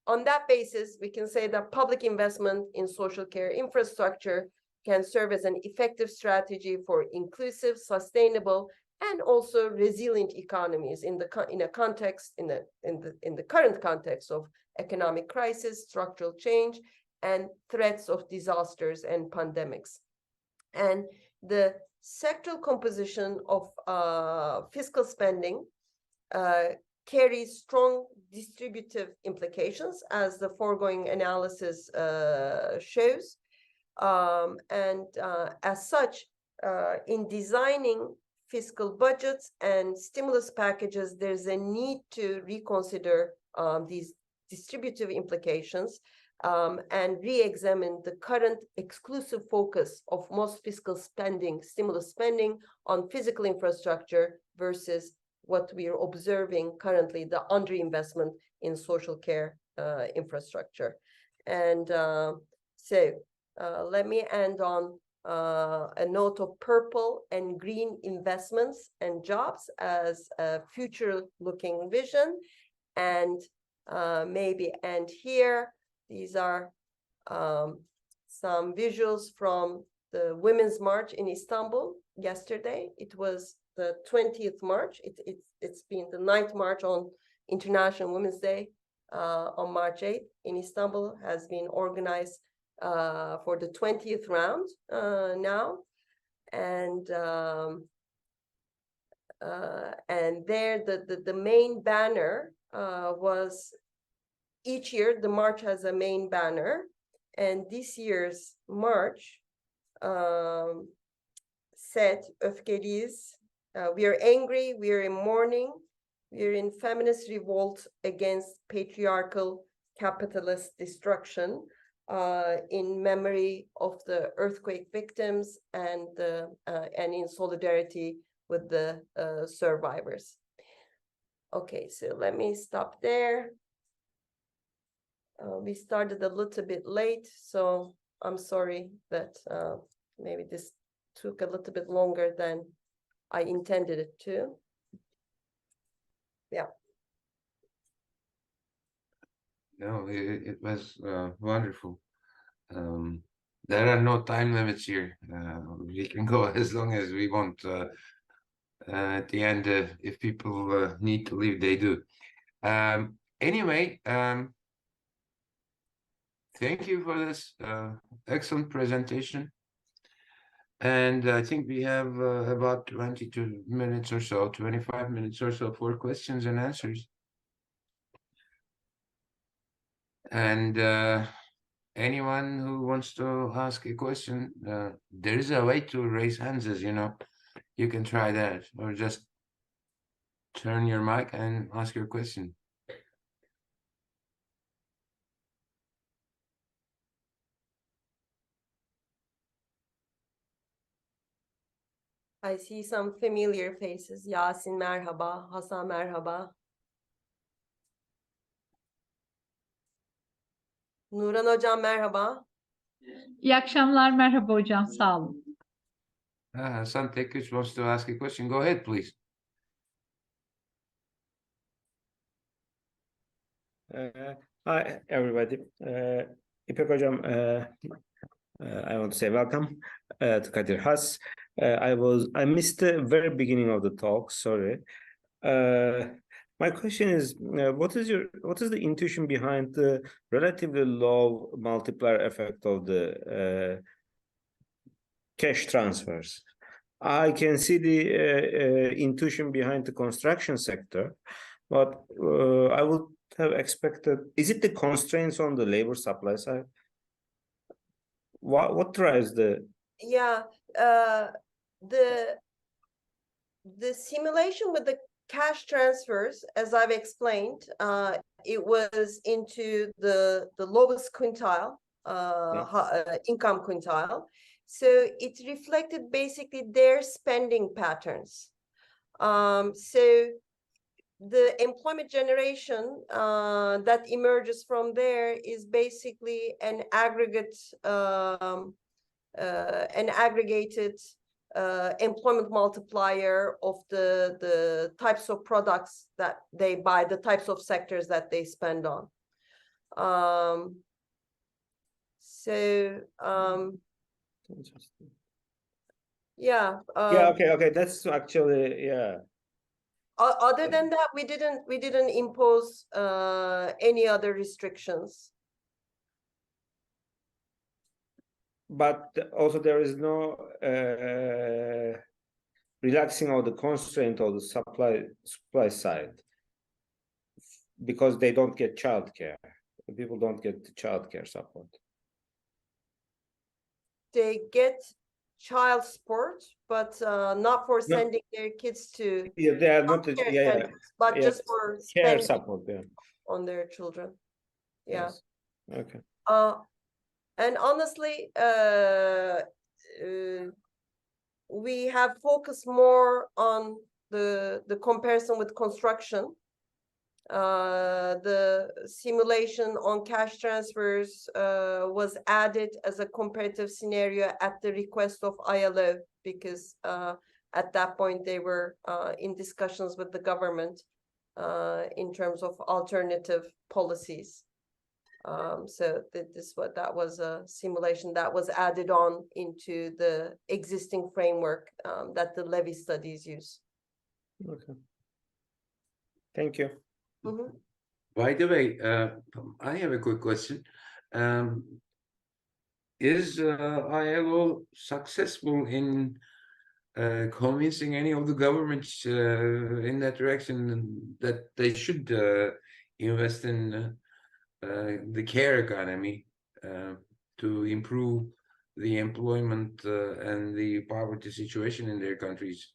On that basis, we can say that public investment in social care infrastructure can serve as an effective strategy for inclusive, sustainable, and also resilient economies in the current context of economic crisis, structural change, and threats of disasters and pandemics. And the sectoral composition of fiscal spending carries strong distributive implications, as the foregoing analysis shows. As such, in designing fiscal budgets and stimulus packages, there's a need to reconsider these distributive implications and re-examine the current exclusive focus of most fiscal spending, stimulus spending, on physical infrastructure versus what we are observing currently, the underinvestment in social care infrastructure. And let me end on a note of purple and green investments and jobs as a future-looking vision. And maybe end here. These are some visuals from the Women's March in Istanbul yesterday. It was the 20th March. It's been the 9th March on International Women's Day on March 8th in Istanbul, has been organized for the 20th round now. And there the main banner was, each year the march has a main banner, and this year's march said, "Öfkeliyiz, we are angry, we are in mourning, we are in feminist revolt against patriarchal capitalist destruction, in memory of the earthquake victims and in solidarity with the survivors. Okay, so let me stop there. We started a little bit late, so I'm sorry that maybe this took a little bit longer than I intended it to. Yeah. No, it was wonderful. There are no time limits here. We can go as long as we want. At the end, if people need to leave, they do. Anyway, thank you for this excellent presentation. And I think we have about 22 minutes or so, 25 minutes or so for questions and answers. And anyone who wants to ask a question, there is a way to raise hands, as you know. You can try that, or just turn your mic and ask your question. I see some familiar faces. Yasin merhaba, Hasan merhaba. Nuran hocam merhaba. İyi akşamlar, merhaba hocam, sağ olun. Hasan Tekic wants to ask a question. Go ahead, please. Hi, everybody. İpek hocam, I want to say welcome to KHAS. I missed the very beginning of the talk. Sorry. My question is, what is the intuition behind the relatively low multiplier effect of the cash transfers? I can see the intuition behind the construction sector, but I would have expected, is it the constraints on the labor supply side? What drives the? Yeah, the simulation with the cash transfers, as I've explained, it was into the lowest quintile, income quintile. So it reflected basically their spending patterns. So the employment generation that emerges from there is basically an aggregate, an aggregated employment multiplier of the types of products that they buy, the types of sectors that they spend on. Yeah. Yeah. Okay. That's actually, yeah. Other than that, we didn't impose any other restrictions. But also there is no relaxing of the constraint of the supply side, because they don't get childcare. People don't get the childcare support. They get child support, but not for sending their kids to. Yeah, they are not. But just for care spending support. Yeah. On their children. Yeah. Yes. Okay. And honestly, we have focused more on the comparison with construction. The simulation on cash transfers was added as a comparative scenario at the request of ILO, because at that point they were in discussions with the government in terms of alternative policies. So that was a simulation that was added on into the existing framework that the levy studies use. Okay. Thank you. Mm-hmm. By the way, I have a quick question. Is ILO successful in convincing any of the governments in that direction that they should invest in the care economy to improve the employment and the poverty situation in their countries?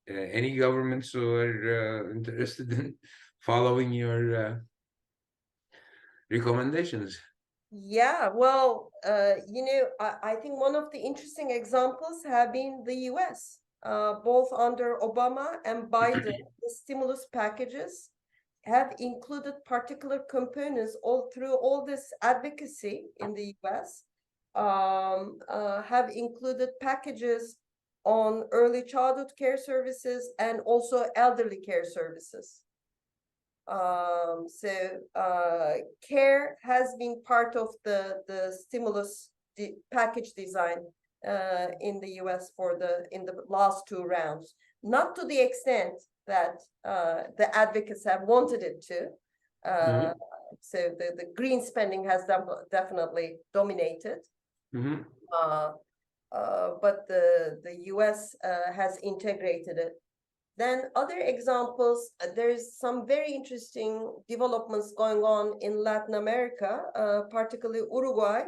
Any governments who are interested in following your recommendations? Yeah, well, I think one of the interesting examples have been the US. both under Obama and Biden, the stimulus packages have included particular components all through all this advocacy in the US, have included packages on early childhood care services and also elderly care services. Care has been part of the stimulus package design in the US in the last two rounds, not to the extent that the advocates have wanted it to. So the green spending has definitely dominated. But the US has integrated it. Then other examples, there's some very interesting developments going on in Latin America, particularly Uruguay,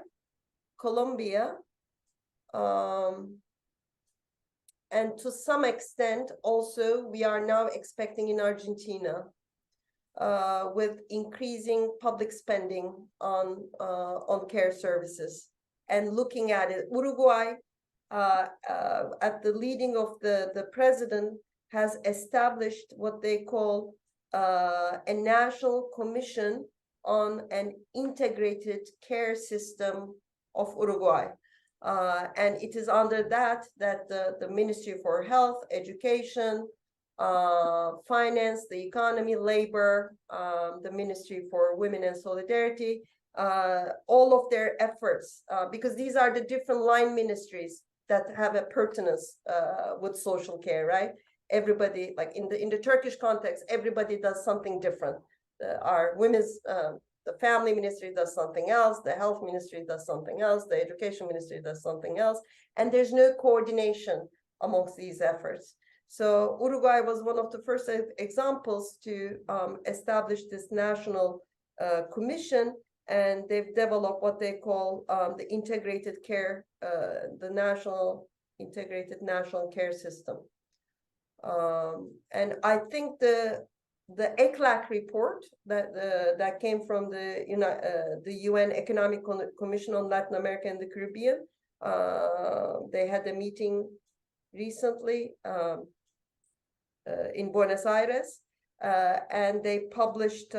Colombia, and to some extent also we are now expecting in Argentina, with increasing public spending on care services. And looking at it, Uruguay, at the leading of the president, has established what they call a national commission on an integrated care system of Uruguay. And it is under that the Ministry for Health, Education, Finance, the Economy, Labor, the Ministry for Women and Solidarity, all of their efforts, because these are the different line ministries that have a pertinence with social care, right? Everybody, like in the Turkish context, everybody does something different. Our women's, the family ministry does something else, the health ministry does something else, the education ministry does something else, and there's no coordination amongst these efforts. So Uruguay was one of the first examples to establish this national commission, and they've developed what they call the integrated care, the integrated national care system. And I think the ECLAC report that came from the UN Economic Commission on Latin America and the Caribbean, they had a meeting recently in Buenos Aires, and they published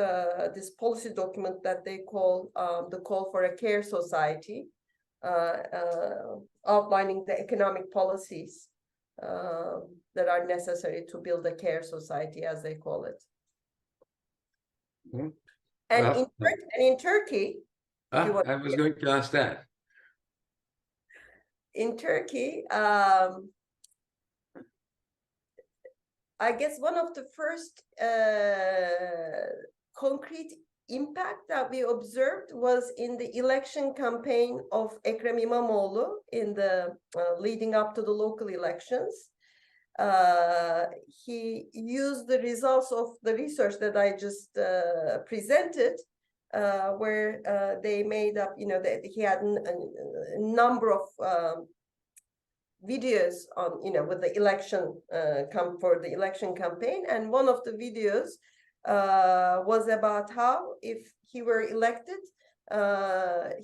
this policy document that they call the Call for a Care Society, outlining the economic policies that are necessary to build a care society, as they call it. And in Turkey, I was going to ask that. In Turkey, I guess one of the first concrete impact that we observed was in the election campaign of Ekrem İmamoğlu in the leading up to the local elections. He used the results of the research that I just presented, where they made up, he had a number of videos on, with the election for the election campaign, and one of the videos was about how, if he were elected,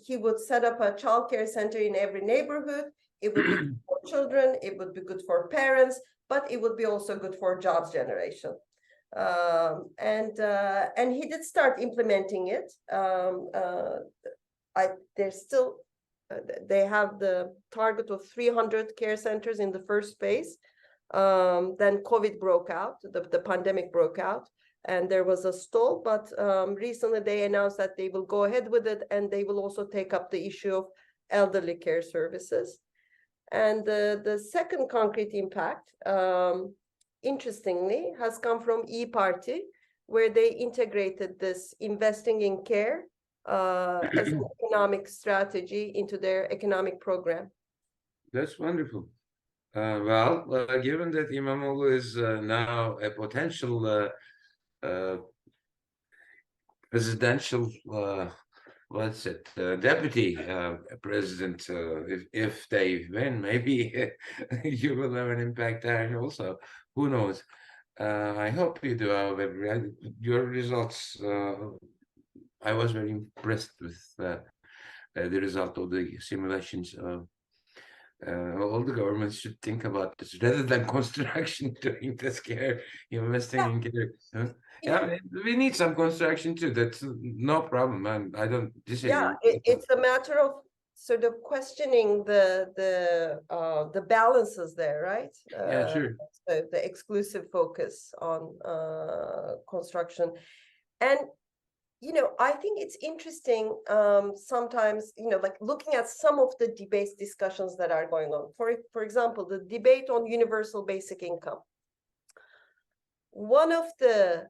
he would set up a childcare center in every neighborhood. It would be good for children, it would be good for parents, but it would be also good for jobs generation. And he did start implementing it. They have the target of 300 care centers in the first phase. Then COVID broke out, the pandemic broke out, and there was a stall, but recently they announced that they will go ahead with it, and they will also take up the issue of elderly care services. And the second concrete impact, interestingly, has come from E-Party, where they integrated this investing in care as an economic strategy into their economic program. That's wonderful. Given that İmamoğlu is now a potential presidential deputy president, if they win, maybe you will have an impact there also. Who knows? I hope you do. Your results, I was very impressed with the result of the simulations. All the governments should think about this rather than construction doing this care, investing in care. Yeah, we need some construction too. That's no problem, and I don't disagree. It's a matter of sort of questioning the balances there, right? Yeah, sure. So the exclusive focus on construction. And I think it's interesting sometimes, like looking at some of the debates, discussions that are going on. For example, the debate on universal basic income. One of the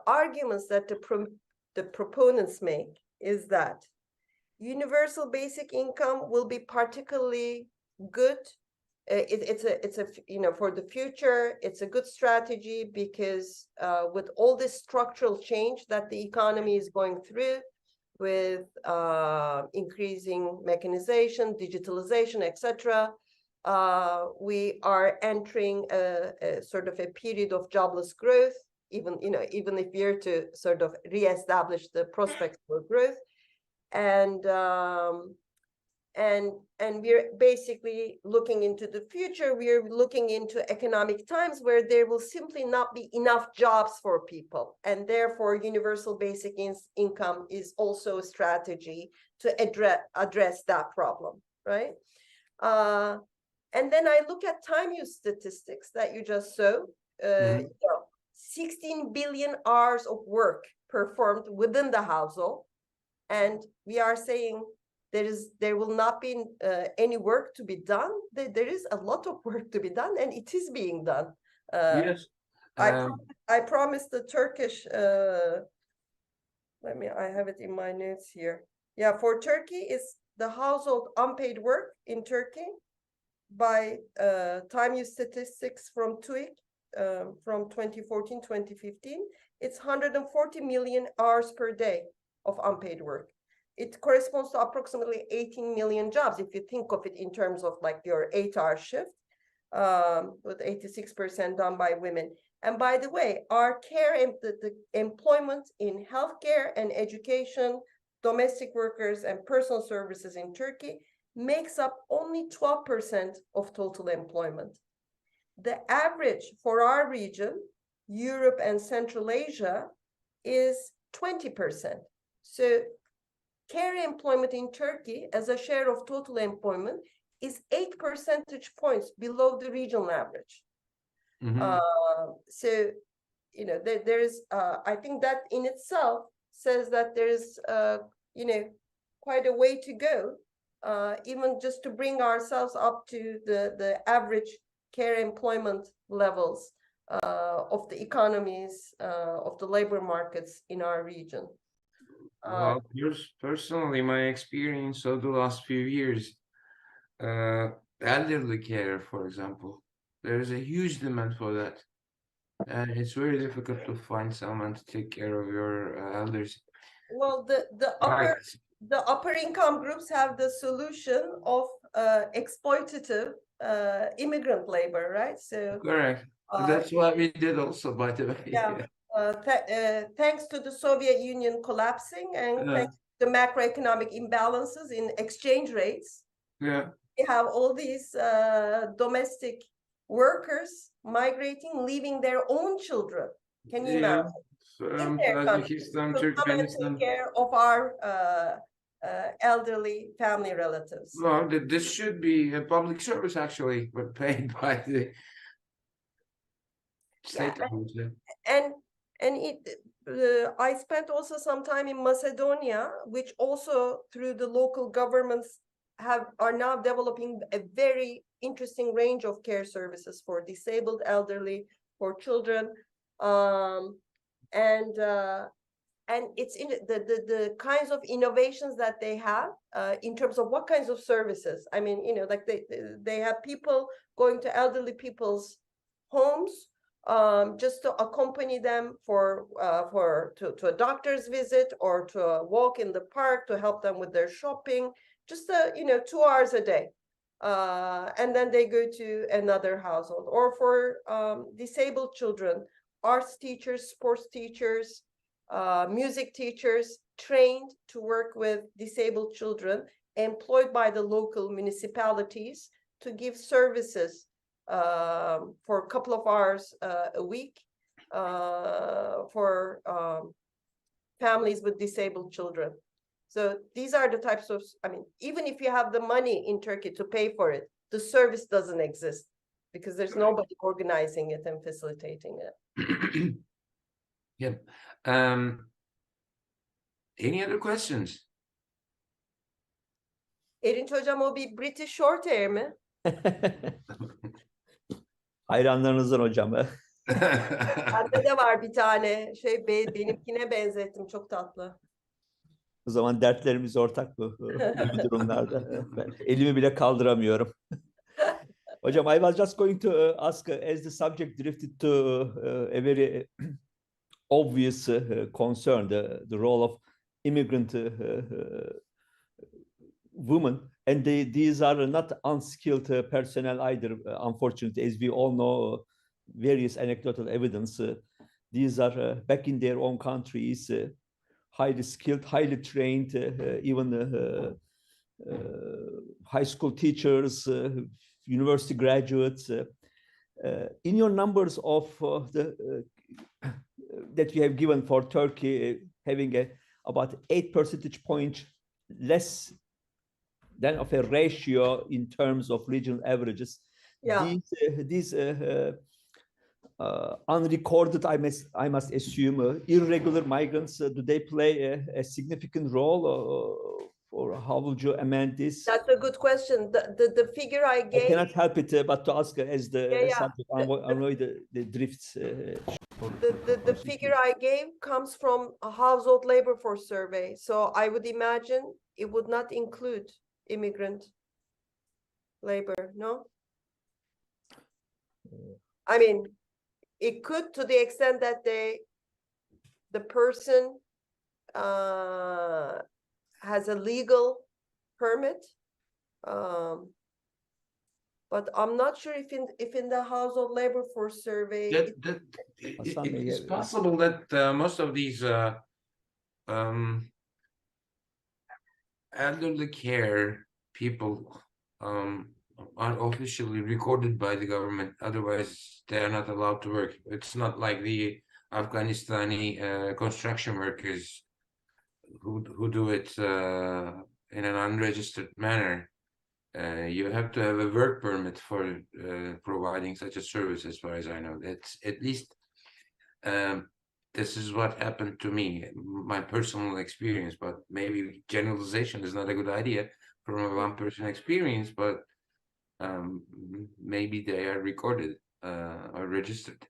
arguments that the proponents make is that universal basic income will be particularly good. It's a for the future, it's a good strategy because with all this structural change that the economy is going through, with increasing mechanization, digitalization, etc., we are entering a sort of a period of jobless growth. Even if we're to sort of reestablish the prospects for growth, and we're basically looking into the future. We're looking into economic times where there will simply not be enough jobs for people, and therefore universal basic income is also a strategy to address that problem, right? And then I look at time use statistics that you just saw. 16 billion hours of work performed within the household, and we are saying there will not be any work to be done. There is a lot of work to be done, and it is being done. Yes. I promised the Turkish. I have it in my notes here. Yeah, for Turkey, is the household unpaid work in Turkey by time use statistics from TÜİK from 2014-2015. It's 140 million hours per day of unpaid work. It corresponds to approximately 18 million jobs if you think of it in terms of like your 8-hour shift, with 86% done by women. And by the way, our care and the employment in healthcare and education, domestic workers and personal services in Turkey makes up only 12% of total employment. The average for our region, Europe and Central Asia, is 20%. So care employment in Turkey as a share of total employment is 8 percentage points below the regional average. So, there is, I think that in itself says that there is, quite a way to go, even just to bring ourselves up to the average care employment levels of the economies, of the labor markets in our region. Well, personally, my experience of the last few years, elderly care, for example, there is a huge demand for that. And it's very difficult to find someone to take care of your elders. Well, the upper income groups have the solution of exploitative immigrant labor, right? So correct. That's what we did also, by the way. Yeah. Thanks to the Soviet Union collapsing and thanks to the macroeconomic imbalances in exchange rates, we have all these domestic workers migrating, leaving their own children. Can you imagine? In their country, to come and take care of our elderly family relatives. Well, this should be a public service, actually, but paid by the state. I spent also some time in Macedonia, which also through the local governments are now developing a very interesting range of care services for disabled elderly, for children, and it's in the kinds of innovations that they have in terms of what kinds of services. I mean, like they have people going to elderly people's homes, just to accompany them to a doctor's visit or to a walk in the park, to help them with their shopping, just 2 hours a day, and then they go to another household. Or for disabled children, arts teachers, sports teachers, music teachers trained to work with disabled children, employed by the local municipalities to give services for a couple of hours a week for families with disabled children. So these are the types of, I mean, even if you have the money in Turkey to pay for it, the service doesn't exist because there's nobody organizing it and facilitating it. Yep. Any other questions? Erinç hocam, o bir British short hair mi? Hayranlarınızdan hocam. Bende de var bir tane. Benimkine benzettim. Çok tatlı. O zaman dertlerimiz ortak bu gibi durumlarda. Ben elimi bile kaldıramıyorum. Hocam, I was just going to ask, as the subject drifted to a very obvious concern, the role of immigrant women, and these are not unskilled personnel either, unfortunately, as we all know, various anecdotal evidence. These are back in their own countries, highly skilled, highly trained, even high school teachers, university graduates. In your numbers of that you have given for Turkey, having about 8 percentage points less than of a ratio in terms of regional averages. Yeah. These unrecorded, I must assume, irregular migrants, do they play a significant role, or how would you amend this? That's a good question. The figure I gave. I cannot help it but to ask as the subject, avoid the drifts. The figure I gave comes from a household labor force survey. So I would imagine it would not include immigrant labor, no? I mean, it could, to the extent that the person has a legal permit, but I'm not sure if in the household labor force survey. It's possible that most of these elderly care people are officially recorded by the government. Otherwise, they are not allowed to work. It's not like the Afghanistani construction workers who do it in an unregistered manner. You have to have a work permit for providing such a service, as far as I know. It's at least this is what happened to me, my personal experience, but maybe generalization is not a good idea from a one-person experience, but maybe they are recorded or registered.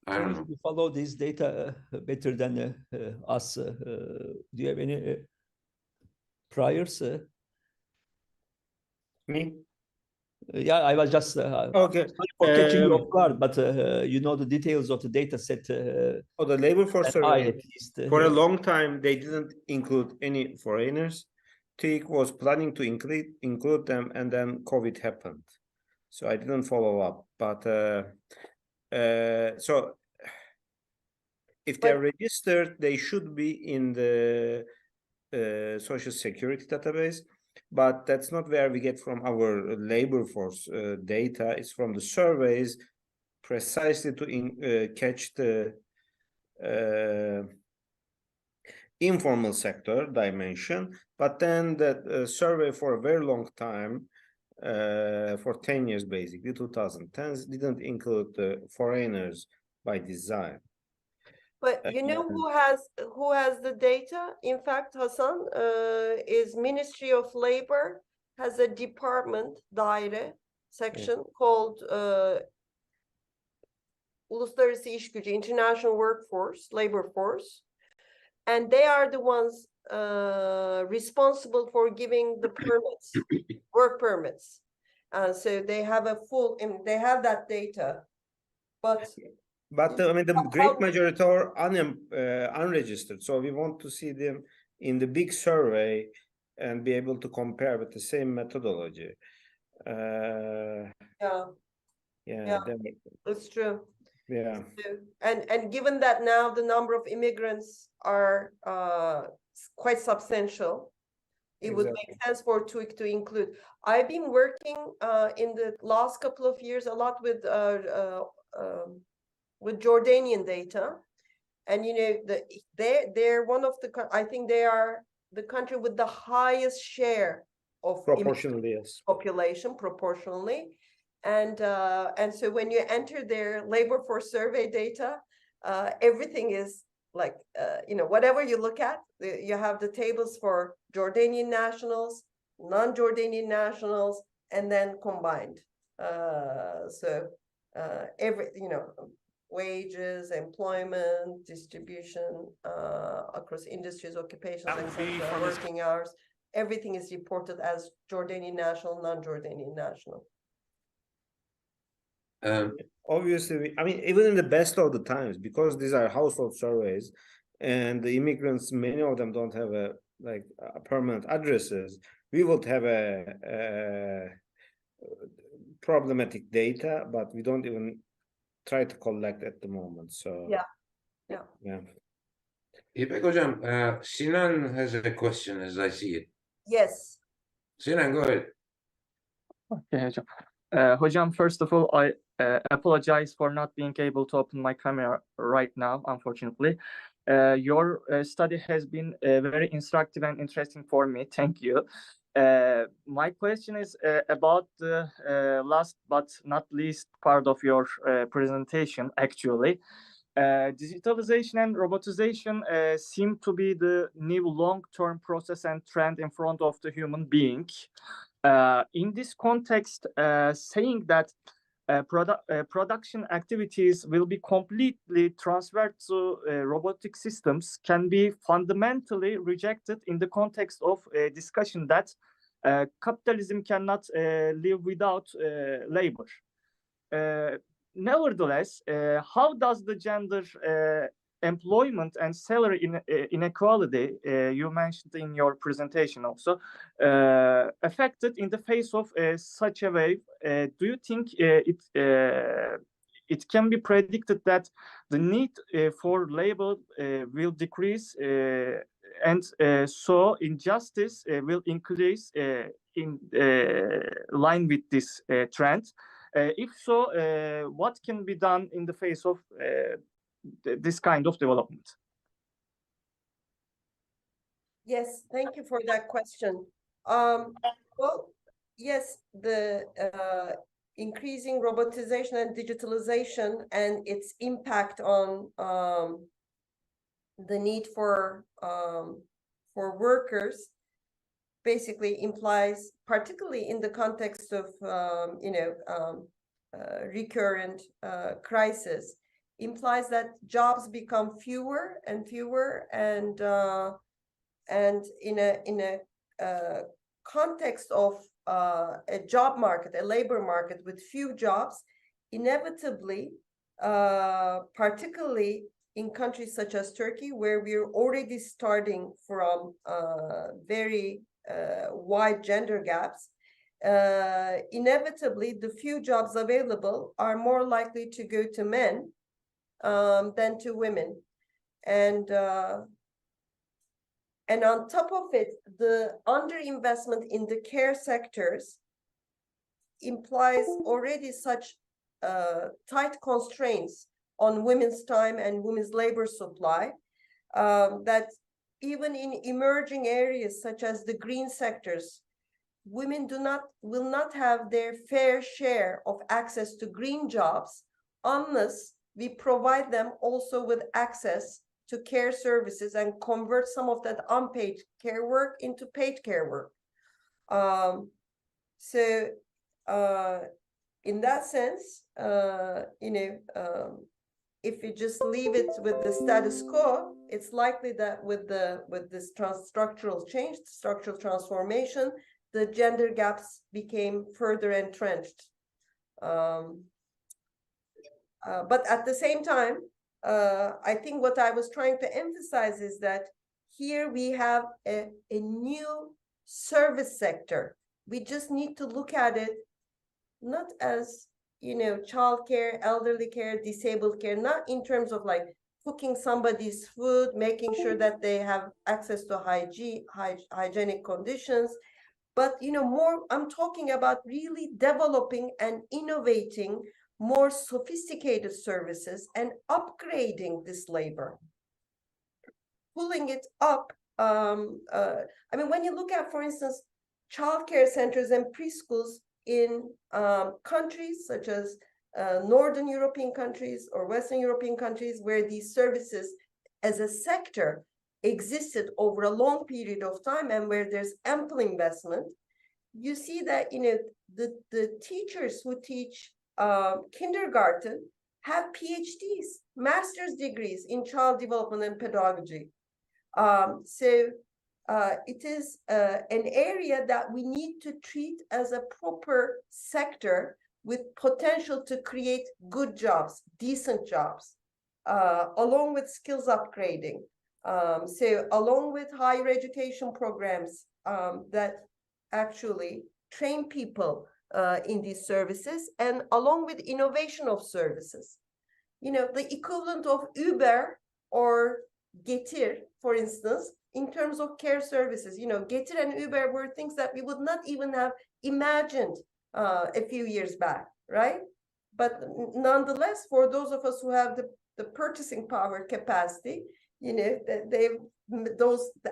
I don't know. You follow this data better than us. Do you have any priors? Me? Yeah, I was just Okay. sorry for catching you off guard, but you know the details of the data set. Oh, the labor force survey, at least, for a long time, they didn't include any foreigners. TIC was planning to include them, and then COVID happened. So I didn't follow up. But so if they're registered, they should be in the Social Security database. But that's not where we get from our labor force data. It's from the surveys, precisely to catch the informal sector dimension. But then the survey for a very long time, for 10 years basically, 2010s, didn't include the foreigners by design. But you know who has the data? In fact, Hasan, is Ministry of Labor has a department, daire section called Uluslararası İş Gücü, International Workforce, Labor Force, and they are the ones responsible for giving the permits, work permits. So they have they have that data, but I mean, the great majority are unregistered. So we want to see them in the big survey and be able to compare with the same methodology. yeah, Yeah, it's true. Yeah. And given that now the number of immigrants are quite substantial, it would make sense for TÜİK to include. I've been working in the last couple of years a lot with Jordanian data, and you know they're one of the, I think they are the country with the highest share of Proportionally, yes. population proportionally, and so when you enter their labor force survey data, everything is like you know, whatever you look at, you have the tables for Jordanian nationals, non-Jordanian nationals, and then combined. So every, you know, wages, employment, distribution across industries, occupations, etc., working hours, everything is reported as Jordanian national, non-Jordanian national. Obviously, I mean, even in the best of the times, because these are household surveys, and the immigrants, many of them don't have a permanent addresses, we would have a problematic data, but we don't even try to collect at the moment. So yeah. İpek Hocam, Sinan has a question as I see it. Yes. Sinan, go ahead. Okay, Hocam. Hocam, first of all, I apologize for not being able to open my camera right now, unfortunately. Your study has been very instructive and interesting for me. Thank you. My question is about the last but not least part of your presentation, actually. Digitalization and robotization seem to be the new long-term process and trend in front of the human being. In this context, saying that production activities will be completely transferred to robotic systems can be fundamentally rejected in the context of a discussion that capitalism cannot live without labor. Nevertheless, how does the gender employment and salary inequality you mentioned in your presentation also affected in the face of such a wave? Do you think it can be predicted that the need for labor will decrease and so injustice will increase in line with this trend? If so, what can be done in the face of this kind of development? Yes, thank you for that question. Well, yes, the increasing robotization and digitalization and its impact on the need for workers basically implies, particularly in the context of recurrent crisis, implies that jobs become fewer and fewer, and in a context of a job market, a labor market with few jobs, inevitably, particularly in countries such as Turkey, where we're already starting from very wide gender gaps, inevitably the few jobs available are more likely to go to men than to women. And on top of it, the underinvestment in the care sectors implies already such tight constraints on women's time and women's labor supply that even in emerging areas such as the green sectors, women will not have their fair share of access to green jobs unless we provide them also with access to care services and convert some of that unpaid care work into paid care work. So in that sense, if we just leave it with the status quo, it's likely that with this structural change, structural transformation, the gender gaps became further entrenched. But at the same time, I think what I was trying to emphasize is that here we have a new service sector. We just need to look at it not as childcare, elderly care, disabled care, not in terms of like cooking somebody's food, making sure that they have access to hygienic conditions, but more, I'm talking about really developing and innovating more sophisticated services and upgrading this labor, pulling it up. I mean, when you look at, for instance, childcare centers and preschools in countries such as Northern European countries or Western European countries, where these services as a sector existed over a long period of time and where there's ample investment, you see that the teachers who teach kindergarten have PhDs, master's degrees in child development and pedagogy. So it is an area that we need to treat as a proper sector with potential to create good jobs, decent jobs, along with skills upgrading. So along with higher education programs that actually train people in these services, and along with innovation of services. The equivalent of Uber or Getir, for instance, in terms of care services, Getir and Uber were things that we would not even have imagined a few years back, right? But nonetheless, for those of us who have the purchasing power capacity,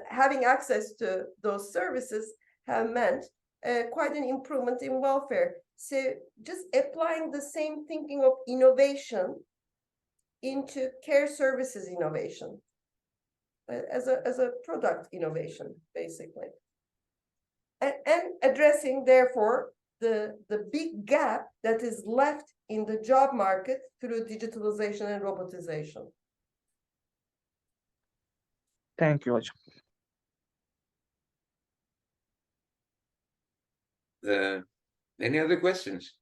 having access to those services have meant quite an improvement in welfare. So just applying the same thinking of innovation into care services innovation as a product innovation, basically, and addressing therefore the big gap that is left in the job market through digitalization and robotization. Thank you, hocam. Any other questions?